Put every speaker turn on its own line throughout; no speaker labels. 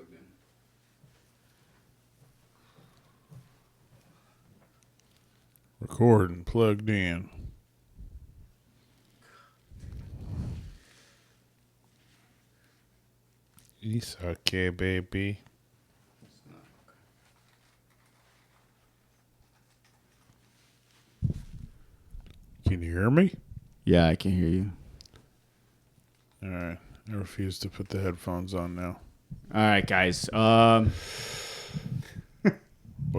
plugged in.
Recording, plugged in. It's okay, baby. Can you hear me?
Yeah, I can hear you.
All right. I refuse to put the headphones on now.
All right, guys.
We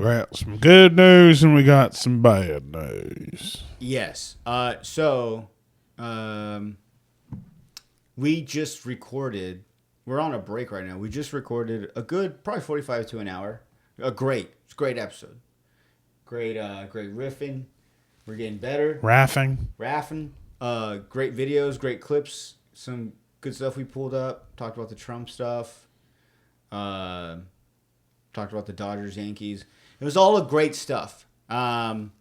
got some good news and we got some bad news.
Yes. We just recorded. We're on a break right now. We just recorded a good, probably 45 to an hour. It's a great episode. Great riffing. We're getting better.
Raffing.
Great videos, great clips. Some good stuff we pulled up. Talked about the Trump stuff. Talked about the Dodgers, Yankees. It was all great stuff. We don't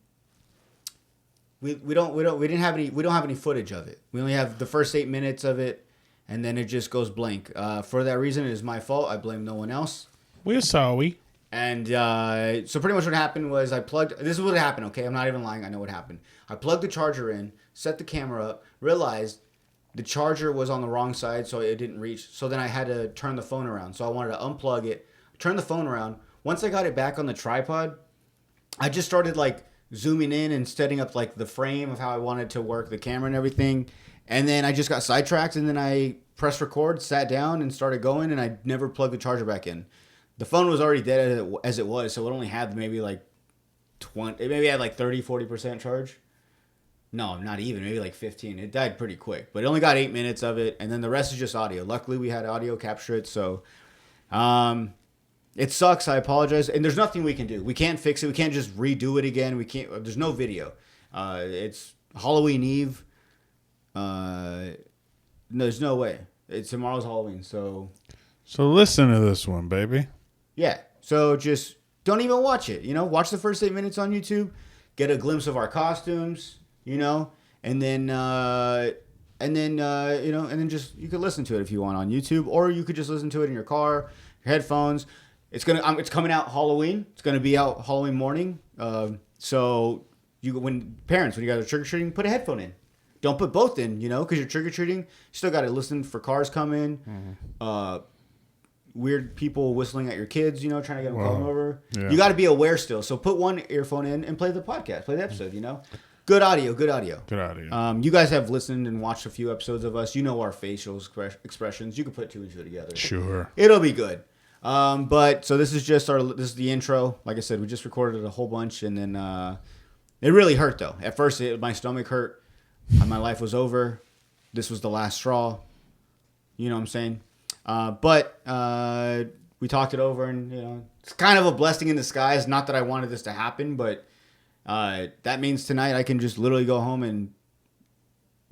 have any footage of it. We only have the first 8 minutes of it, and then it just goes blank. For that reason, it is my fault. I blame no one else.
We're sorry.
And so pretty much what happened was this is what happened, okay? I'm not even lying. I know what happened. I plugged the charger in, set the camera up, realized the charger was on the wrong side, so it didn't reach. So then I had to turn the phone around. So I wanted to unplug it, turn the phone around. Once I got it back on the tripod, I just started like zooming in and setting up like the frame of how I wanted to work the camera and everything. And then I just got sidetracked, and then I pressed record, sat down, and started going, and I never plugged the charger back in. The phone was already dead as it was, so it only had maybe like 20, it maybe had like 30, 40% charge. No, not even, maybe like 15. It died pretty quick, but it only got 8 minutes of it, and then the rest is just audio. Luckily, we had audio capture it, so it sucks. I apologize, and there's nothing we can do. We can't fix it. We can't just redo it again. We can't. There's no video. It's Halloween Eve. There's no way. Tomorrow's Halloween, so
listen to this one, baby.
yeah. So just don't even watch it. Watch the first 8 minutes on YouTube. Get a glimpse of our costumes. And then just you could listen to it if you want on YouTube, or you could just listen to it in your car, your headphones. It's coming out Halloween. It's gonna be out Halloween morning. So when you guys are trick or treating, put a headphone in. Don't put both in, because you're trick or treating. You still got to listen for cars coming. Mm-hmm. Weird people whistling at your kids, trying to get them calling over. Yeah. You got to be aware still. So put one earphone in and play the podcast, play the episode. Good audio. You guys have listened and watched a few episodes of us. You know our facial expressions. You can put two and two together.
Sure,
it'll be good. But so this is just this is the intro. Like I said, we just recorded a whole bunch, and then it really hurt though. At first, my stomach hurt. My life was over. This was the last straw. You know what I'm saying? But we talked it over, and it's kind of a blessing in disguise. Not that I wanted this to happen, but that means tonight I can just literally go home and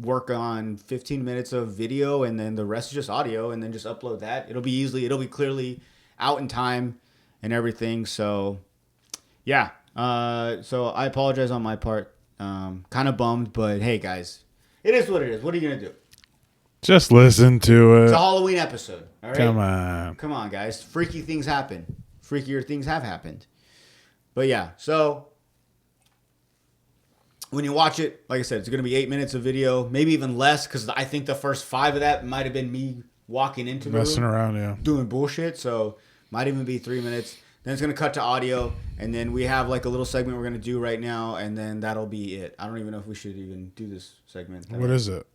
work on 15 minutes of video, and then the rest is just audio, and then just upload that. It'll be clearly out in time and everything. So yeah. So I apologize on my part. Kind of bummed, but hey guys, it is what it is. What are you gonna do?
Just listen to it.
It's a Halloween episode. All right?
Come
on, guys. Freaky things happen. Freakier things have happened. But yeah, so when you watch it, like I said, it's gonna be 8 minutes of video, maybe even less, because I think the first 5 of that might have been me walking into the
messing
room,
around, yeah,
doing bullshit. So might even be 3 minutes. Then it's going to cut to audio, and then we have like a little segment we're going to do right now, and then that'll be it. I don't even know if we should even do this segment.
What is it?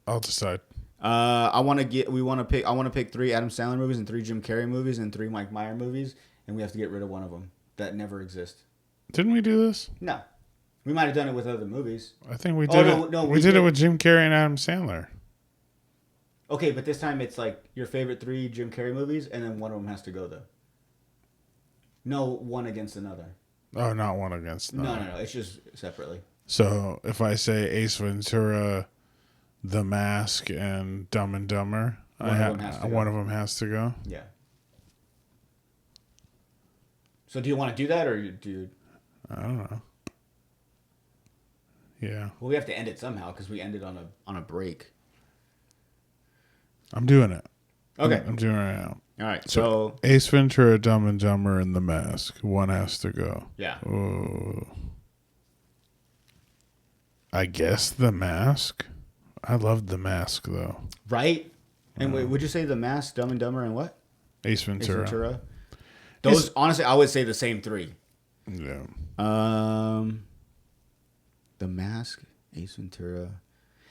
I'll decide.
I want to pick 3 Adam Sandler movies and 3 Jim Carrey movies and 3 Mike Myers movies, and we have to get rid of one of them that never exist.
Didn't we do this?
No. We might have done it with other movies.
I think we did it. No, we did it with Jim Carrey and Adam Sandler.
Okay, but this time it's like your favorite 3 Jim Carrey movies, and then one of them has to go though. No, one against another.
Oh, not one against another.
No. It's just separately.
So if I say Ace Ventura, The Mask, and Dumb and Dumber, one of them has to go.
Yeah. So do you want to do that, or do you?
I don't know. Yeah.
Well, we have to end it somehow because we ended on a break.
I'm doing it.
Okay.
I'm doing it right now.
All right, so
Ace Ventura, Dumb and Dumber, and The Mask. One has to go.
Yeah.
Oh. I guess The Mask. I loved The Mask, though.
Right? And wait, would you say The Mask, Dumb and Dumber, and what?
Ace Ventura.
Ace Ventura. Those, honestly, I would say the same three.
Yeah.
The Mask, Ace Ventura.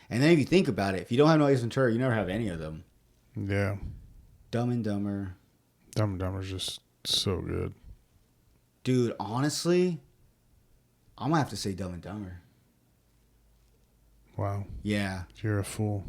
And then if you think about it, if you don't have no Ace Ventura, you never have any of them.
Yeah.
Dumb and Dumber.
Dumb and Dumber's just so good.
Dude, honestly, I'm going to have to say Dumb and Dumber.
Wow.
Yeah.
You're a fool.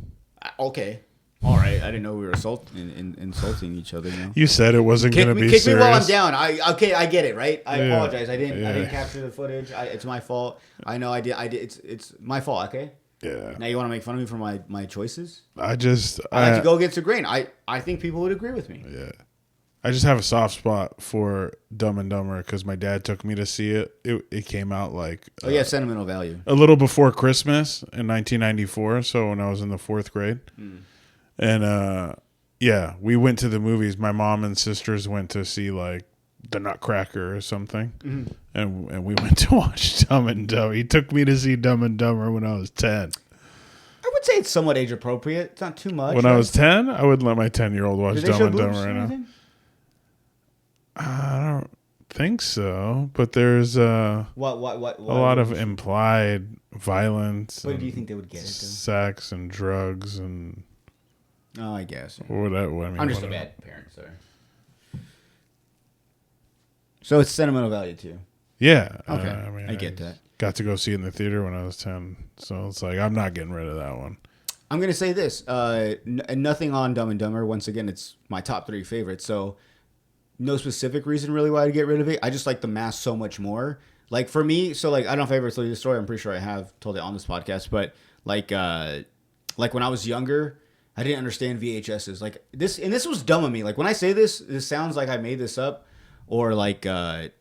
Okay. All right. I didn't know we were insulting each other. You know?
You said it wasn't going to be serious.
Kick me while I'm down. I get it, right? I apologize. I didn't capture the footage. It's my fault. I know I did. It's my fault, okay?
Yeah.
Now you want to make fun of me for my choices?
I like
to go against the grain. I think people would agree with me.
Yeah. I just have a soft spot for Dumb and Dumber because my dad took me to see it. It came out like...
sentimental value.
A little before Christmas in 1994, so when I was in the 4th grade. And, we went to the movies. My mom and sisters went to see, like, The Nutcracker or something. Mm-hmm. And we went to watch Dumb and Dumber. He took me to see Dumb and Dumber when I was 10.
I would say it's somewhat age appropriate. It's not too much.
When I was 10, I wouldn't let my 10-year-old watch Dumb and Dumber right now.
Anything?
I don't think so, but there's a lot of implied violence.
What do you think they would get into?
Sex and drugs and...
Oh, I guess.
Yeah.
I'm just a bad parent, sorry. So it's sentimental value too.
Yeah.
Okay. I get that.
Got to go see it in the theater when I was 10, so it's like I'm not getting rid of that one.
I'm gonna say this. Nothing on Dumb and Dumber. Once again, it's my top 3 favorites. So no specific reason really why I'd get rid of it. I just like The Mask so much more. Like for me, so like I don't know if I ever told you this story. I'm pretty sure I have told it on this podcast, but like when I was younger, I didn't understand VHSs. Like this, and this was dumb of me. Like when I say this sounds like I made this up, or like it's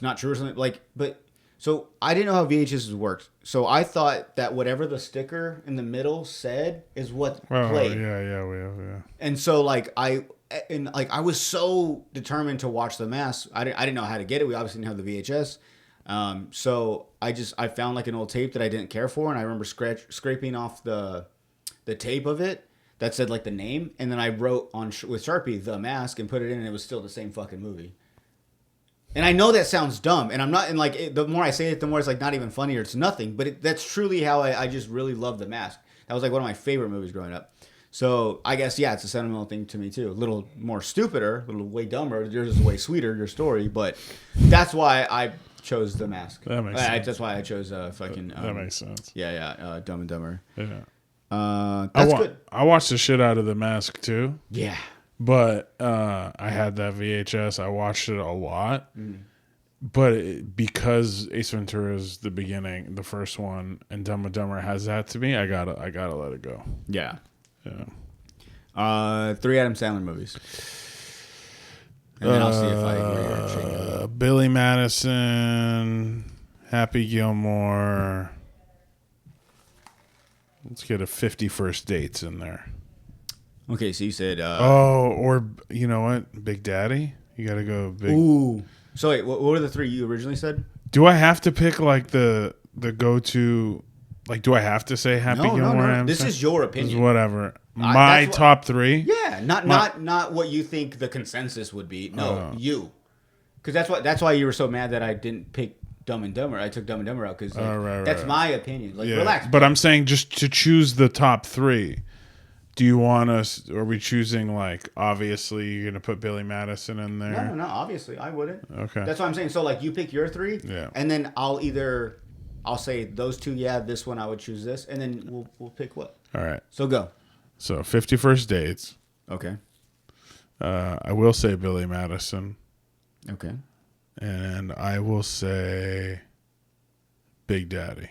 not true or something. Like, but so I didn't know how VHSs worked. So I thought that whatever the sticker in the middle said is what played.
Yeah.
And so I was so determined to watch The Mask. I didn't know how to get it. We obviously didn't have the VHS. So I found like an old tape that I didn't care for, and I remember scraping off the tape of it that said like the name, and then I wrote with Sharpie The Mask and put it in, and it was still the same fucking movie. And I know that sounds dumb, and I'm not. And like the more I say it, the more it's like not even funny or it's nothing. But that's truly how I just really love The Mask. That was like one of my favorite movies growing up. So I guess it's a sentimental thing to me too. A little more stupider, a little way dumber. Yours is way sweeter, your story, but that's why I chose The Mask.
That makes sense.
That's why I chose fucking.
That makes sense.
Yeah. Dumb and Dumber.
Yeah.
That's good.
I watched the shit out of The Mask too.
Yeah.
But I had that VHS. I watched it a lot. But because Ace Ventura is the beginning, the first one, and Dumb and Dumber has that to me, I gotta let it go.
Yeah.
Yeah.
3 Adam Sandler movies. And then I'll see if I agree or
Billy Madison, Happy Gilmore. Let's get a 50 First Dates in there.
Okay, so you said...
or you know what? Big Daddy? You got to go big...
Ooh. So wait, what were the 3 you originally said?
Do I have to pick like the go-to... Like, do I have to say Happy Gilmore?
No. This is your opinion.
Whatever. My top 3?
Yeah, not what you think the consensus would be. No, you. Because that's why you were so mad that I didn't pick Dumb and Dumber. I took Dumb and Dumber out because that's my opinion. Like, relax.
But I'm saying just to choose the top 3. Do you want us? Are we choosing like obviously you're gonna put Billy Madison in there?
No. Obviously, I wouldn't.
Okay.
That's what I'm saying. So like, you pick your 3, and then I'll say those 2. Yeah, this one I would choose this, and then we'll pick what.
All right.
So go.
So 50 First Dates.
Okay.
I will say Billy Madison.
Okay.
And I will say Big Daddy.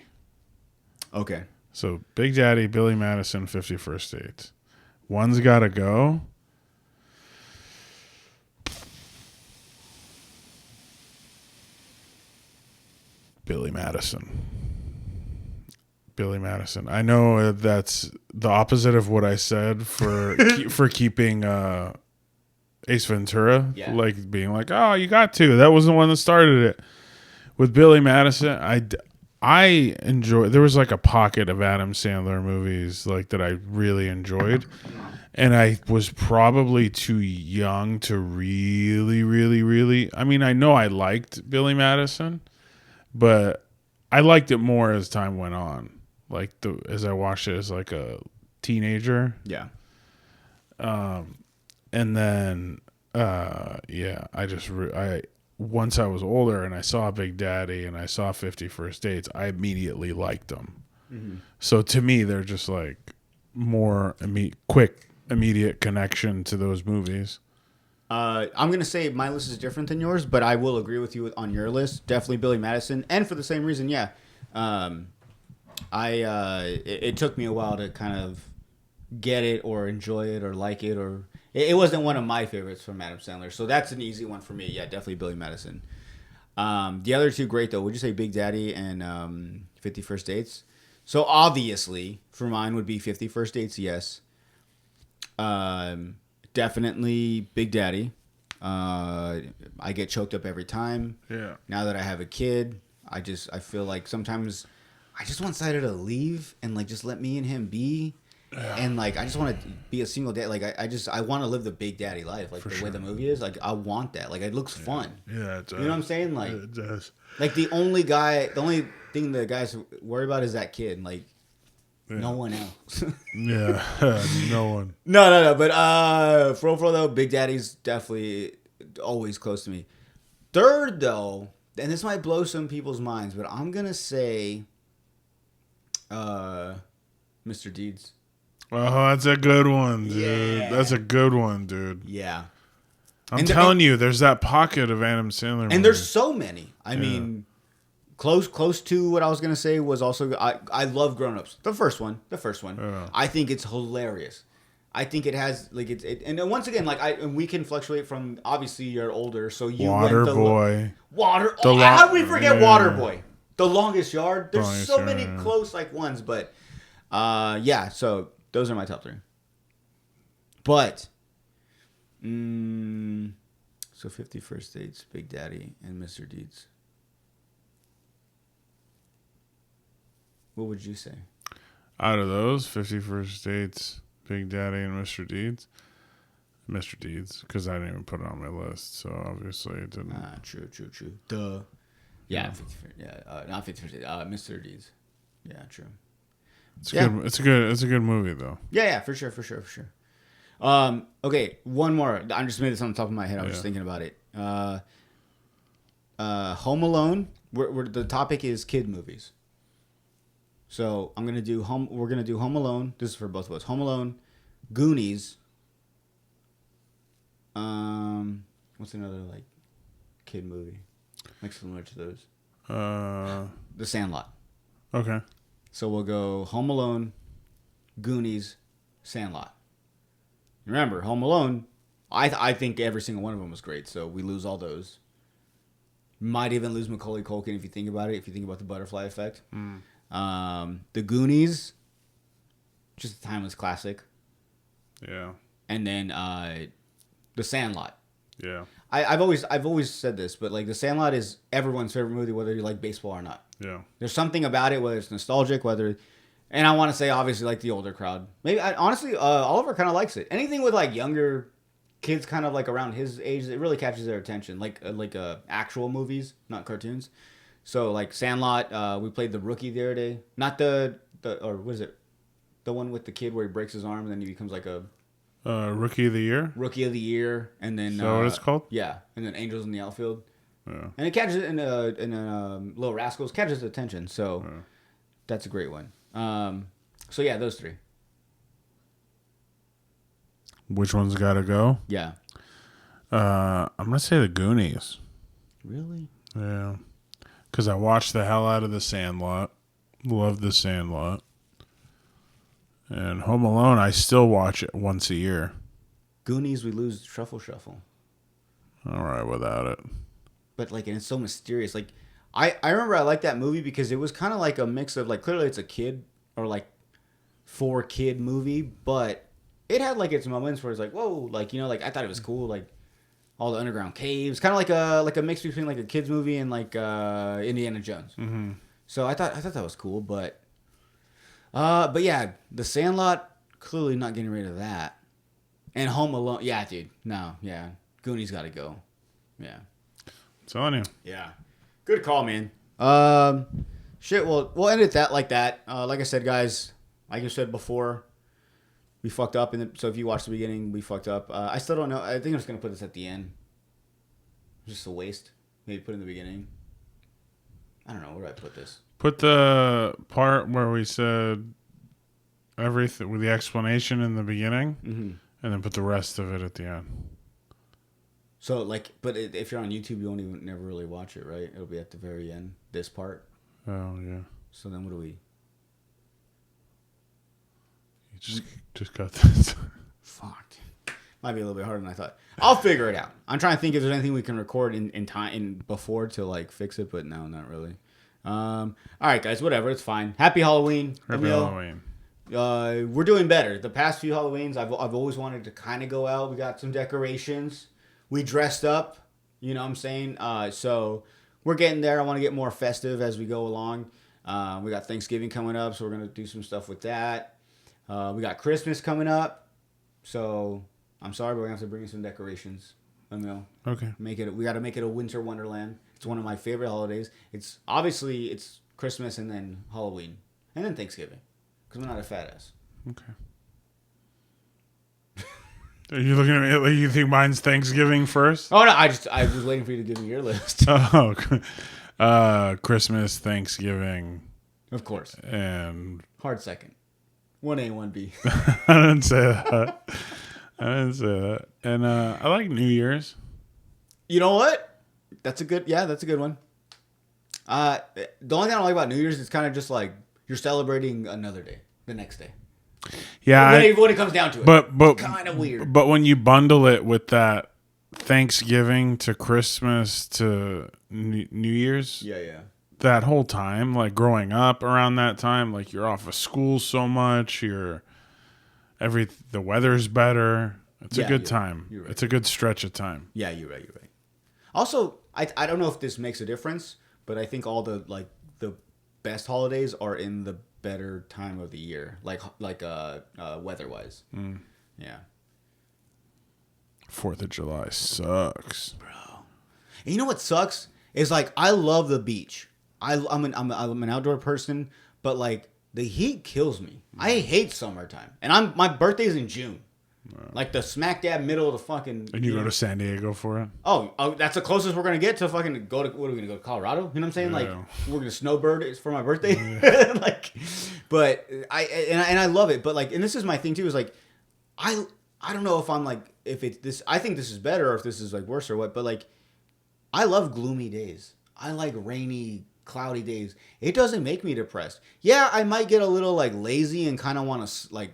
Okay.
So Big Daddy, Billy Madison, 50 First Dates. One's got to go. Billy Madison. Billy Madison. I know that's the opposite of what I said for for keeping Ace Ventura,
Yeah.
like being like, oh, you got to. That was the one that started it. With Billy Madison, I enjoy. There was like a pocket of Adam Sandler movies like that I really enjoyed, and I was probably too young to really, really, really. I mean, I know I liked Billy Madison, but I liked it more as time went on. Like as I watched it as like a teenager.
Yeah.
And then, I once I was older and I saw Big Daddy and I saw 50 First Dates, I immediately liked them. Mm-hmm. So to me, they're just like more quick, immediate connection to those movies.
I'm going to say my list is different than yours, but I will agree with you on your list. Definitely Billy Madison. And for the same reason, yeah. It took me a while to kind of get it or enjoy it or like it, or it wasn't one of my favorites from Adam Sandler. So that's an easy one for me. Yeah, definitely Billy Madison. The other two great though. Would you say Big Daddy and 50 First Dates? So obviously for mine would be 50 First Dates, yes. Definitely Big Daddy. I get choked up every time.
Yeah.
Now that I have a kid, I feel like sometimes I just want Cider to leave and like just let me and him be. And like I just want to be a single dad. Like I want to live the Big Daddy life. Like way the movie is. Like I want that. Like it looks fun.
Yeah, it does.
You know what I'm saying? Like
it does.
Like the only thing the guys worry about is that kid. Like no one else.
Yeah, no one.
No. But for overall though, Big Daddy's definitely always close to me. Third though, and this might blow some people's minds, but I'm gonna say, Mr. Deeds.
Oh, that's a good one, dude.
Yeah.
That's a good one, dude.
Yeah.
I'm telling you, there's that pocket of Adam Sandler movies.
And there's so many. I mean, close to what I was gonna say was also I love Grown Ups. The first one.
Yeah.
I think it's hilarious. I think it has like and then once again and we can fluctuate from obviously you're older, so you
Waterboy.
How did we forget Waterboy? The Longest Yard. There's
Longest
so
Yard.
many close like ones, but yeah. So those are my top three. But so 50 First Dates, Big Daddy, and Mr. Deeds. What would you say?
Out of those, 50 First Dates, Big Daddy, and Mr. Deeds. Mr. Deeds, because I didn't even put it on my list, so obviously it didn't.
True. Duh. Yeah, 50, not 50 First Dates. Mr. Deeds. Yeah, true.
It's good. It's a good movie though.
Yeah, for sure. Okay, one more. I just made this on the top of my head. I was just thinking about it. Home Alone. The topic is kid movies. So we're gonna do Home Alone. This is for both of us. Home Alone, Goonies. What's another like kid movie? Like similar to those. The Sandlot.
Okay.
So we'll go Home Alone, Goonies, Sandlot. Remember, Home Alone, I think every single one of them was great, so we lose all those. Might even lose Macaulay Culkin if you think about it, if you think about the butterfly effect. The Goonies, just a timeless classic.
Yeah.
And then The Sandlot.
Yeah.
I've always said this, but like The Sandlot is everyone's favorite movie, whether you like baseball or not.
Yeah.
There's something about it, whether it's nostalgic, and I want to say obviously like the older crowd. Maybe honestly, Oliver kind of likes it. Anything with like younger kids, kind of like around his age, it really catches their attention. Like actual movies, not cartoons. So like Sandlot, we played The Rookie the other day. Not or what is it? The one with the kid where he breaks his arm and then he becomes like a
Rookie of the Year.
Rookie of the Year, and then
Is that what it's called?
Yeah, and then Angels in the Outfield.
Yeah.
And it catches it in Little Rascals catches attention, so that's a great one. So yeah, those three.
Which one's got to go?
Yeah.
I'm gonna say The Goonies.
Really?
Yeah. Because I watched the hell out of The Sandlot. Love The Sandlot. And Home Alone, I still watch it once a year.
Goonies, we lose Shuffle.
All right, without it.
But like, and it's so mysterious. Like, I remember I liked that movie because it was kind of like a mix of like clearly it's a kid or like for kid movie, but it had like its moments where it's like whoa, like like I thought it was cool, like all the underground caves, kind of like a mix between like a kids movie and like Indiana Jones.
Mm-hmm.
So I thought that was cool, but yeah, The Sandlot clearly not getting rid of that, and Home Alone, yeah, dude, no, yeah, Goonies got to go, yeah,
I'm telling you.
yeah, good call, man. Shit, we'll end it like that. Like I said, guys, like I said before, we fucked up, so if you watched the beginning, we fucked up. I still don't know. I think I'm just gonna put this at the end. Just a waste. Maybe put it in the beginning. I don't know. Where do I put this?
Put the part where we said everything with the explanation in the beginning, and then put the rest of it at the end.
So, but if you're on YouTube, you won't even never really watch it, right? It'll be at the very end. This part.
Oh yeah.
So then, what do we?
You just got this.
Fuck. Might be a little bit harder than I thought. I'll figure it out. I'm trying to think if there's anything we can record in time before to like fix it, but no, not really. All right, guys, whatever. It's fine. Happy Halloween.
Happy Halloween.
We're doing better. The past few Halloweens, I've always wanted to kind of go out. We got some decorations. We dressed up. You know what I'm saying? So we're getting there. I want to get more festive as we go along. We got Thanksgiving coming up, so we're gonna do some stuff with that. We got Christmas coming up, so I'm sorry, but we're gonna have to bring in some decorations.
Okay.
We got to make it a winter wonderland. It's one of my favorite holidays. It's obviously Christmas and then Halloween and then Thanksgiving, because I'm not a fat ass.
Okay. Are you looking at me like you think mine's Thanksgiving first?
Oh no, I was waiting for you to give me your list.
Oh, Christmas, Thanksgiving,
Of course,
and
hard second. 1A, 1B.
I didn't say that. And I like New Year's.
You know what? That's a good one. The only thing I don't like about New Year's is kind of just like you're celebrating another day, the next day.
Yeah,
when it comes down to it,
but
it's kind of weird.
But when you bundle it with that Thanksgiving to Christmas to New Year's,
yeah,
that whole time, like growing up around that time, like you're off of school so much, the weather's better. It's a good time.
You're right.
It's a good stretch of time.
Yeah, you're right. Also, I don't know if this makes a difference, but I think all the best holidays are in the better time of the year, like weather-wise. Yeah.
4th of July sucks,
bro. And you know what sucks is like I love the beach. I'm an outdoor person, but like the heat kills me. I hate summertime, and my birthday's in June. Like the smack dab middle of the fucking.
And you go to San Diego for it?
Oh, that's the closest we're gonna get to fucking go to. What are we gonna go to Colorado? You know what I'm saying?
Yeah.
Like we're gonna snowbird. It's for my birthday. Like, but I love it. But like, and this is my thing too. Is like, I don't know if I'm like if it's this. I think this is better or if this is like worse or what. But like, I love gloomy days. I like rainy, cloudy days. It doesn't make me depressed. Yeah, I might get a little like lazy and kind of want to like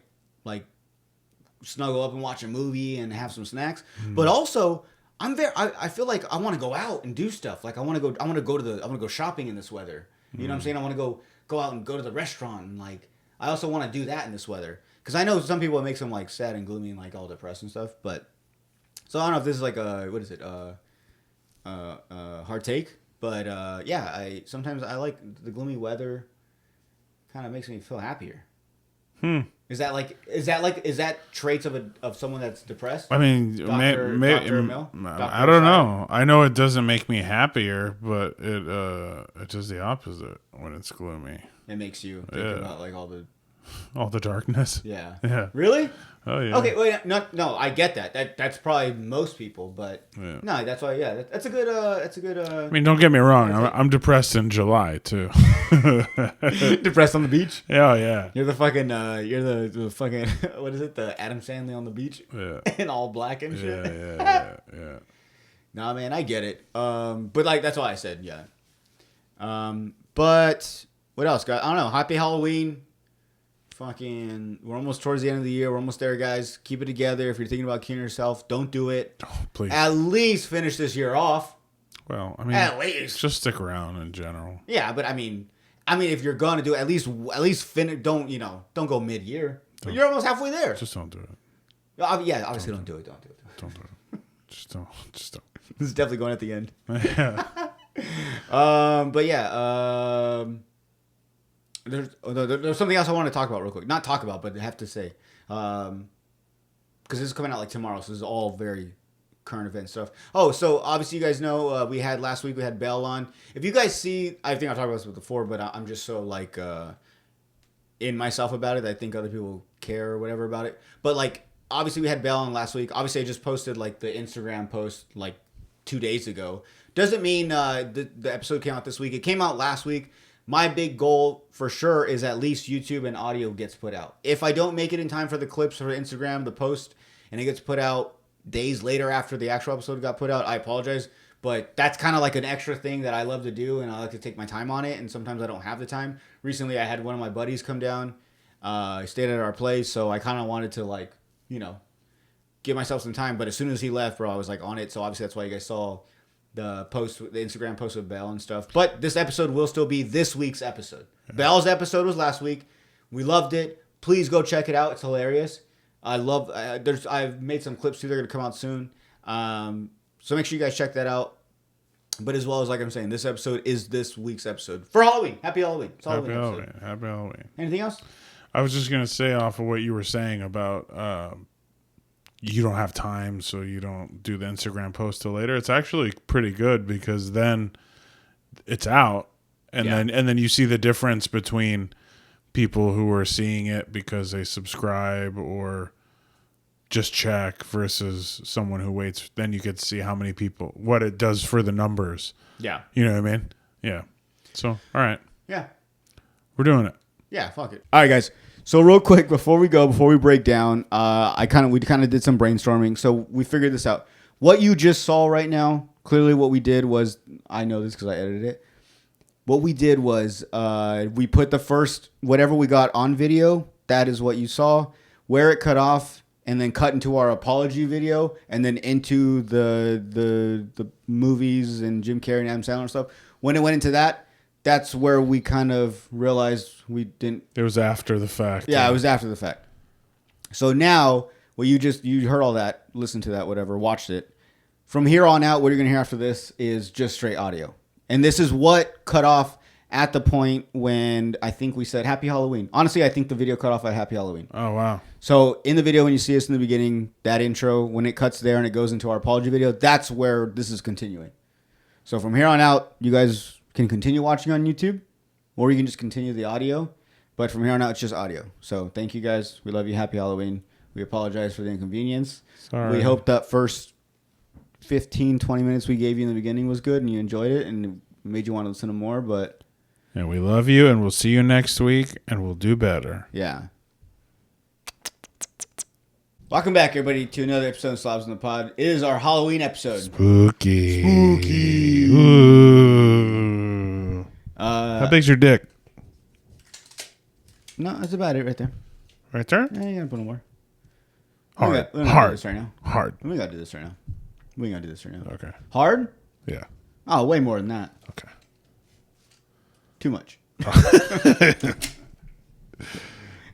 snuggle up and watch a movie and have some snacks. But also, I feel like I want to go out and do stuff. Like I want to go shopping in this weather. You know what I'm saying? I want to go out and go to the restaurant, and like I also want to do that in this weather. Because I know some people it makes them like sad and gloomy and like all depressed and stuff. But so I don't know if this is like hard take. But yeah, sometimes I like the gloomy weather. Kind of makes me feel happier. Is that traits of someone that's depressed?
I mean,
Dr. Mill?
I don't know. I know it doesn't make me happier, but it does the opposite when it's gloomy.
It makes you think about like all the
darkness.
Yeah.
Yeah.
Really?
Oh yeah.
Okay. Wait. No. I get that. That's probably most people, but no. That's why. Yeah. That's a good.
I mean, don't get me wrong. I'm depressed in July too.
Depressed on the beach?
Yeah. Yeah.
You're the fucking. You're the fucking. What is it? The Adam Sandler on the beach?
Yeah.
In all black and shit.
Yeah.
Nah, man, I get it. But like that's why I said yeah. But what else, guys? I don't know. Happy Halloween. Fucking, we're almost towards the end of the year. We're almost there, guys. Keep it together. If you're thinking about killing yourself, don't do it.
Oh, please.
At least finish this year off.
Well, I mean,
At least.
just stick around in general.
Yeah, but I mean, if you're gonna do it, at least finish. Don't go mid-year. But you're almost halfway there.
Just don't do it.
Yeah, obviously don't do it. Don't do it.
Don't do it. Just don't.
This is definitely going at the end.
Yeah.
But yeah, there's something else I want to talk about real quick. Not talk about, but I have to say, because this is coming out like tomorrow, so this is all very current event stuff. Oh, so obviously you guys know last week we had Bell on. If you guys see, I think I talked about this before, but I'm just so like in myself about it. I think other people care or whatever about it. But like obviously we had Bell on last week. Obviously I just posted like the Instagram post like 2 days ago. Doesn't mean the episode came out this week. It came out last week. My big goal for sure is at least YouTube and audio gets put out. If I don't make it in time for the clips for Instagram, the post, and it gets put out days later after the actual episode got put out, I apologize. But that's kind of like an extra thing that I love to do, and I like to take my time on it, and sometimes I don't have the time. Recently, I had one of my buddies come down. He stayed at our place, so I kind of wanted to, like, give myself some time. But as soon as he left, bro, I was, like, on it. So obviously that's why you guys saw the Instagram post with Bell and stuff. But this episode will still be this week's episode. Yeah. Bell's episode was last week. We loved it. Please go check it out. It's hilarious. I've made some clips too. They're going to come out soon. So make sure you guys check that out. But as well as, like I'm saying, this episode is this week's episode for Halloween. Happy Halloween. It's
Happy Halloween. Happy Halloween.
Anything else?
I was just going to say off of what you were saying about you don't have time, so you don't do the Instagram post till later. It's actually pretty good because then it's out, and then you see the difference between people who are seeing it because they subscribe or just check versus someone who waits. Then you get to see how many people, what it does for the numbers. Yeah. You know what I mean? Yeah. So, all right.
Yeah.
We're doing it.
Yeah, fuck it. All right, guys. So real quick, before we break down, we kind of did some brainstorming. So we figured this out. What you just saw right now, clearly what we did was, I know this because I edited it. What we did was we put the first, whatever we got on video, that is what you saw. Where it cut off, and then cut into our apology video, and then into the movies and Jim Carrey and Adam Sandler and stuff. When it went into that, that's where we kind of realized we didn't.
It was after the fact.
Yeah, it was after the fact. So now, well, you heard all that, listened to that, whatever, watched it. From here on out, what you're gonna hear after this is just straight audio, and this is what cut off at the point when I think we said Happy Halloween. Honestly, I think the video cut off at Happy Halloween.
Oh, wow.
So in the video, when you see us in the beginning, that intro, when it cuts there and it goes into our apology video, that's where this is continuing. So from here on out, you guys can continue watching on YouTube, or you can just continue the audio. But from here on out, it's just audio. So thank you guys. We love you. Happy Halloween. We apologize for the inconvenience.
Sorry.
We hope that first 15, 20 minutes we gave you in the beginning was good and you enjoyed it and it made you want to listen to more, but...
And we love you, and we'll see you next week, and we'll do better.
Yeah. Welcome back, everybody, to another episode of Slobs on the Pod. It is our Halloween episode.
Spooky.
Spooky.
Ooh. How big's your dick?
No, that's about it right there.
Right there?
Yeah, you gotta put more.
Hard.
We don't
Hard.
do this right now.
Hard.
We gotta do this right now. We gotta do this right now.
Okay.
Hard?
Yeah.
Oh, way more than that.
Okay.
Too much.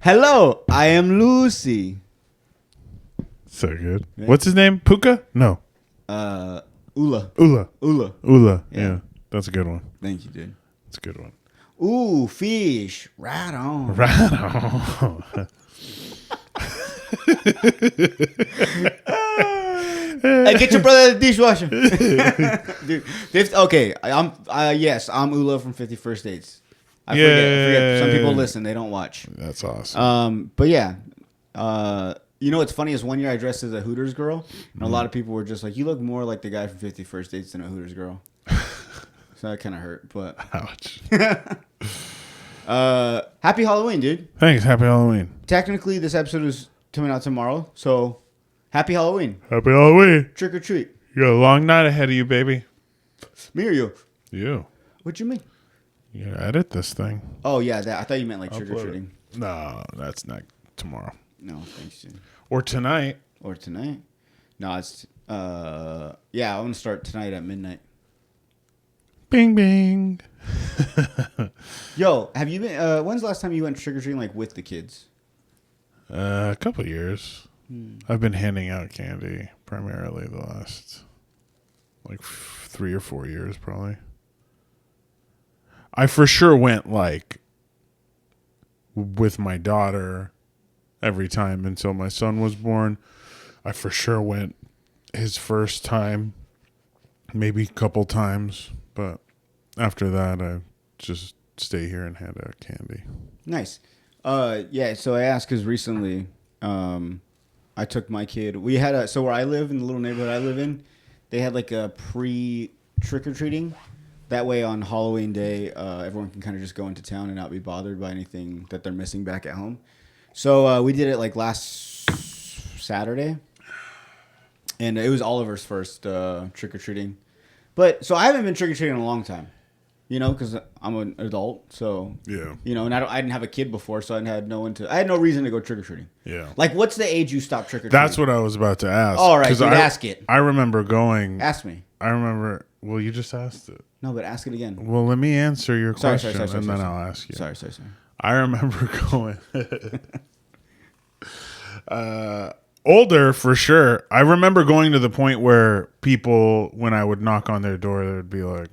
Hello, I am Lucy.
So good. Yeah. What's his name? Puka? No.
Ula.
Yeah. That's a good one.
Thank you, dude.
That's a good one.
Ooh, fish. Right on.
Right on.
Hey, get your brother the dishwasher. Dude, I'm Ula from 51st Dates. I forget. Some people listen, they don't watch.
That's awesome.
But yeah. You know what's funny is one year I dressed as a Hooters girl, and a lot of people were just like, you look more like the guy from 51st Dates than a Hooters girl. So that kind of hurt, but...
Ouch.
Happy Halloween, dude.
Thanks. Happy Halloween.
Technically, this episode is coming out tomorrow, so happy Halloween.
Happy Halloween.
Trick or treat.
You got a long night ahead of you, baby.
Me or you?
You.
What you mean?
You gotta edit this thing.
Oh, yeah. I thought you meant like trick or treating.
No, that's not tomorrow.
No, thanks, dude.
Or tonight.
No, it's... yeah, I'm going to start tonight at midnight.
Bing, bing.
Yo, have you been? When's the last time you went trick or treating like with the kids?
A couple years. I've been handing out candy primarily the last like 3 or 4 years, probably. I for sure went like with my daughter every time until my son was born. I for sure went his first time, maybe a couple times, but after that, I just stay here and hand out candy.
Nice. Yeah. So I asked because recently, I took my kid. We had so where I live in the little neighborhood I live in, they had like a pre trick or treating. That way on Halloween day, everyone can kind of just go into town and not be bothered by anything that they're missing back at home. So we did it like last Saturday, and it was Oliver's first trick or treating. But so I haven't been trick or treating in a long time, you know, because I'm an adult. So
Yeah.
you know, and I didn't have a kid before, so I had no reason to go trick or treating.
Yeah.
Like, what's the age you stop trick or treating?
That's what I was about to ask.
All right,
'Cause
dude, ask it.
I remember going.
Ask me.
I remember. Well, you just asked it.
No, but ask it again.
Well, let me answer your
Sorry,
question, and then I'll ask you.
Sorry.
I remember going. Older for sure. I remember going to the point where people, when I would knock on their door, they would be like,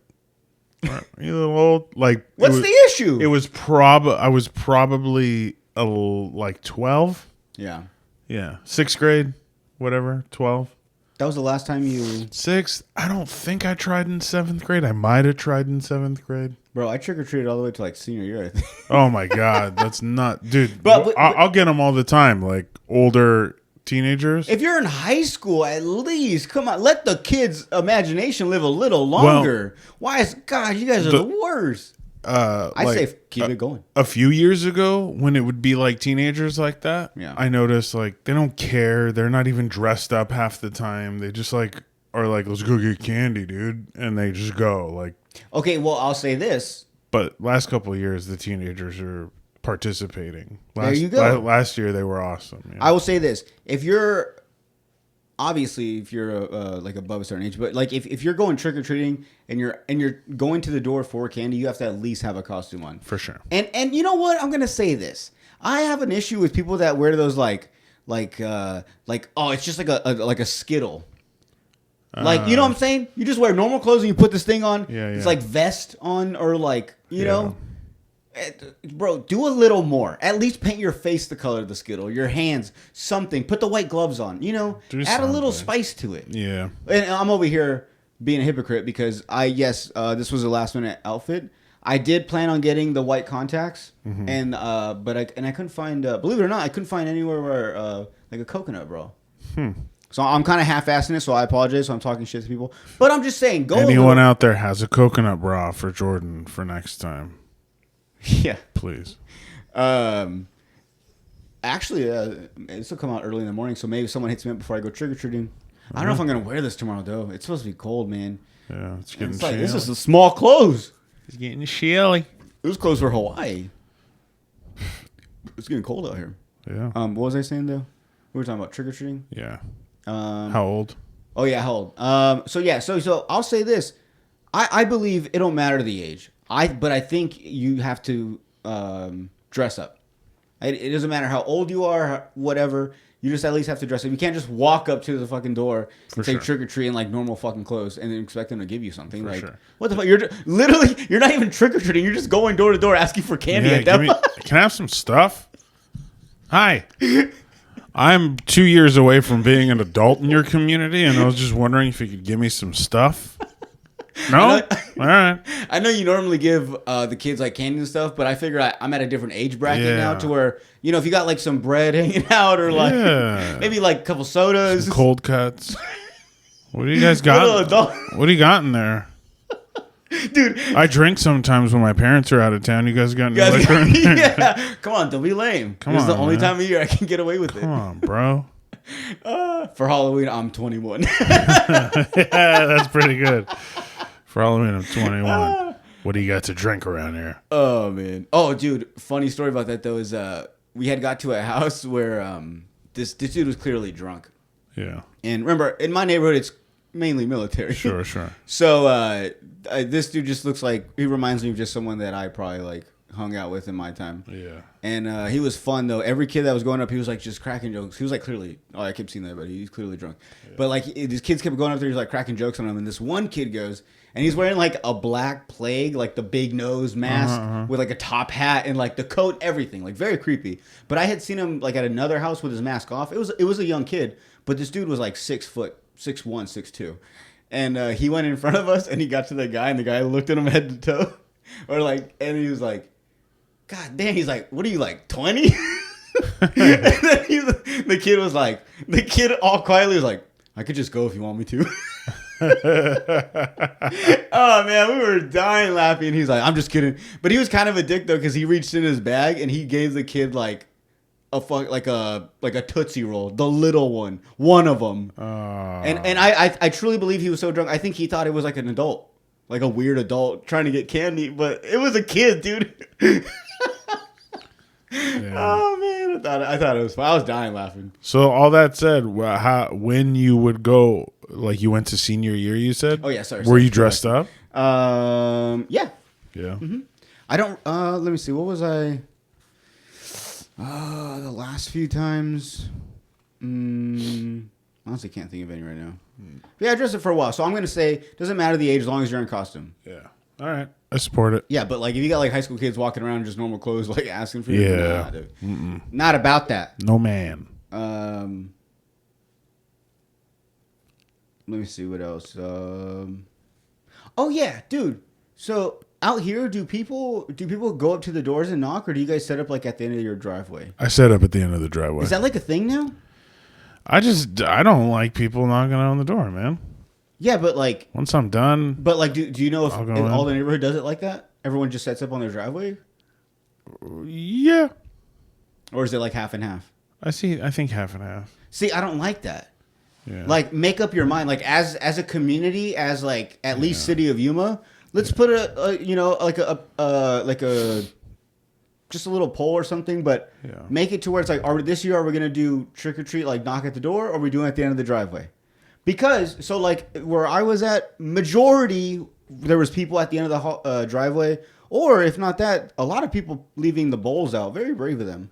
"Are you a little old?" Like,
What's the issue?
It was I was probably like 12.
Yeah.
Yeah, 6th grade, whatever, 12.
That was the last time you...
6th. I don't think I tried in 7th grade. I might have tried in 7th grade.
Bro, I trick-or-treated all the way to like senior year, I think.
Oh my God, that's not, dude.
But
I'll get them all the time, like older teenagers.
If you're in high school, at least, come on, let the kids' imagination live a little longer. Why is, God, you guys are the worst. I
like,
say keep it going.
A few years ago, when it would be like teenagers like that,
Yeah.
I noticed like they don't care. They're not even dressed up half the time. They just like are like, let's go get candy, dude, and they just go like.
Okay, well, I'll say this.
But last couple of years, the teenagers are participating.
There you go.
Last year, they were awesome. Yeah.
I will say this: if you're like above a certain age, but like if you're going trick or treating and you're going to the door for candy, you have to at least have a costume on.
For sure.
And you know what? I'm gonna say this. I have an issue with people that wear those like oh, it's just like a Skittle. Like, you know what I'm saying? You just wear normal clothes and you put this thing on.
Yeah.
It's like vest on, or like, you know. Bro, do a little more. At least paint your face the color of the Skittle, your hands, something. Put the white gloves on. You know, add a little spice to it.
Yeah.
And I'm over here being a hypocrite because this was a last minute outfit. I did plan on getting the white contacts, and but I couldn't find. Believe it or not, I couldn't find anywhere where like a coconut, bro. So I'm kind of half-assing it, so I apologize. So I'm talking shit to people, but I'm just saying, go.
Anyone out there has a coconut bra for Jordan for next time?
Yeah,
please.
Actually, this will come out early in the morning, so maybe someone hits me up before I go trick or treating. I don't know if I'm gonna wear this tomorrow though. It's supposed to be cold, man.
Yeah, it's getting.
It's like this is some small clothes.
It's getting chilly.
It was clothes for Hawaii. It's getting cold out here.
Yeah.
What was I saying though? We were talking about trick or treating.
Yeah. How old?
Oh yeah, how old? So I'll say this. I believe it don't matter the age. But I think you have to dress up. It doesn't matter how old you are, whatever. You just at least have to dress up. You can't just walk up to the fucking door and say trick or treat in like normal fucking clothes and then expect them to give you something. What the fuck? You're not even trick or treating. You're just going door to door asking for candy.
Can I have some stuff? Hi. I'm 2 years away from being an adult in your community, and I was just wondering if you could give me some stuff. No? All right.
I know you normally give the kids like candy and stuff, but I figure I'm at a different age bracket now to where, you know, if you got like some bread hanging out or like maybe like a couple sodas.
Some cold cuts. What do you guys got? What do you got in there?
Dude.
I drink sometimes when my parents are out of town. You guys got any liquor in there?
Yeah. Come on, don't be lame. This is the only time of year I can get away with it.
Come on, bro.
For Halloween, I'm 21.
Yeah, that's pretty good. For Halloween, I'm 21. What do you got to drink around here?
Oh, man. Oh, dude. Funny story about that, though, is we had got to a house where this dude was clearly drunk.
Yeah.
And remember, in my neighborhood, mainly military.
Sure.
So this dude just looks like, he reminds me of just someone that I probably like hung out with in my time.
Yeah.
And he was fun though. Every kid that was going up, he was like just cracking jokes. He was like clearly, I kept seeing that, but he's clearly drunk. Yeah. But like these kids kept going up there, he was like cracking jokes on them. And this one kid goes, and he's wearing like a black plague, like the big nose mask with like a top hat and like the coat, everything, like very creepy. But I had seen him like at another house with his mask off. It was a young kid, but this dude was like 6 foot, 6'1", 6'2". And he went in front of us and he got to the guy and the guy looked at him head to toe. Or like, and he was like, God damn, he's like, what are you like, 20? And then the kid was like, the kid all quietly was like, I could just go if you want me to. Oh man, we were dying laughing. He's like, I'm just kidding. But he was kind of a dick though, because he reached in his bag and he gave the kid like a Tootsie Roll, the little one of them. And I truly believe he was so drunk. I think he thought it was like an adult, like a weird adult trying to get candy, but it was a kid, dude. Yeah. Oh man, I thought it was fun. I was dying laughing.
So all that said, when you would go, like you went to senior year, you said?
Oh yeah, sorry.
Were you dressed up?
Yeah. Yeah.
Mm-hmm.
I don't. Let me see. What was I? The last few times. Honestly, can't think of any right now. Yeah, I dressed it for a while, so I'm gonna say doesn't matter the age as long as you're in costume.
Yeah. All right. I support it.
Yeah, but like if you got like high school kids walking around in just normal clothes, like asking for you,
yeah,
nah, dude. Not about that.
No man.
Let me see what else. Oh yeah, dude. So out here, do people go up to the doors and knock, or do you guys set up like at the end of your driveway?
I set up at the end of the driveway.
Is that like a thing now?
I don't like people knocking on the door, man.
Yeah, but like
once I'm done.
But like, do you know if all the neighborhood does it like that? Everyone just sets up on their driveway?
Yeah.
Or is it like half and half?
I think half and half.
See, I don't like that.
Yeah.
Like, make up your mind. Like, as a community, as like at least city of Yuma, let's put just a little poll or something, but make it to where it's like, this year are we gonna do trick or treat, like knock at the door, or are we doing it at the end of the driveway? Because so like where I was at, majority there was people at the end of the driveway, or if not that, a lot of people leaving the bowls out. Very brave of them.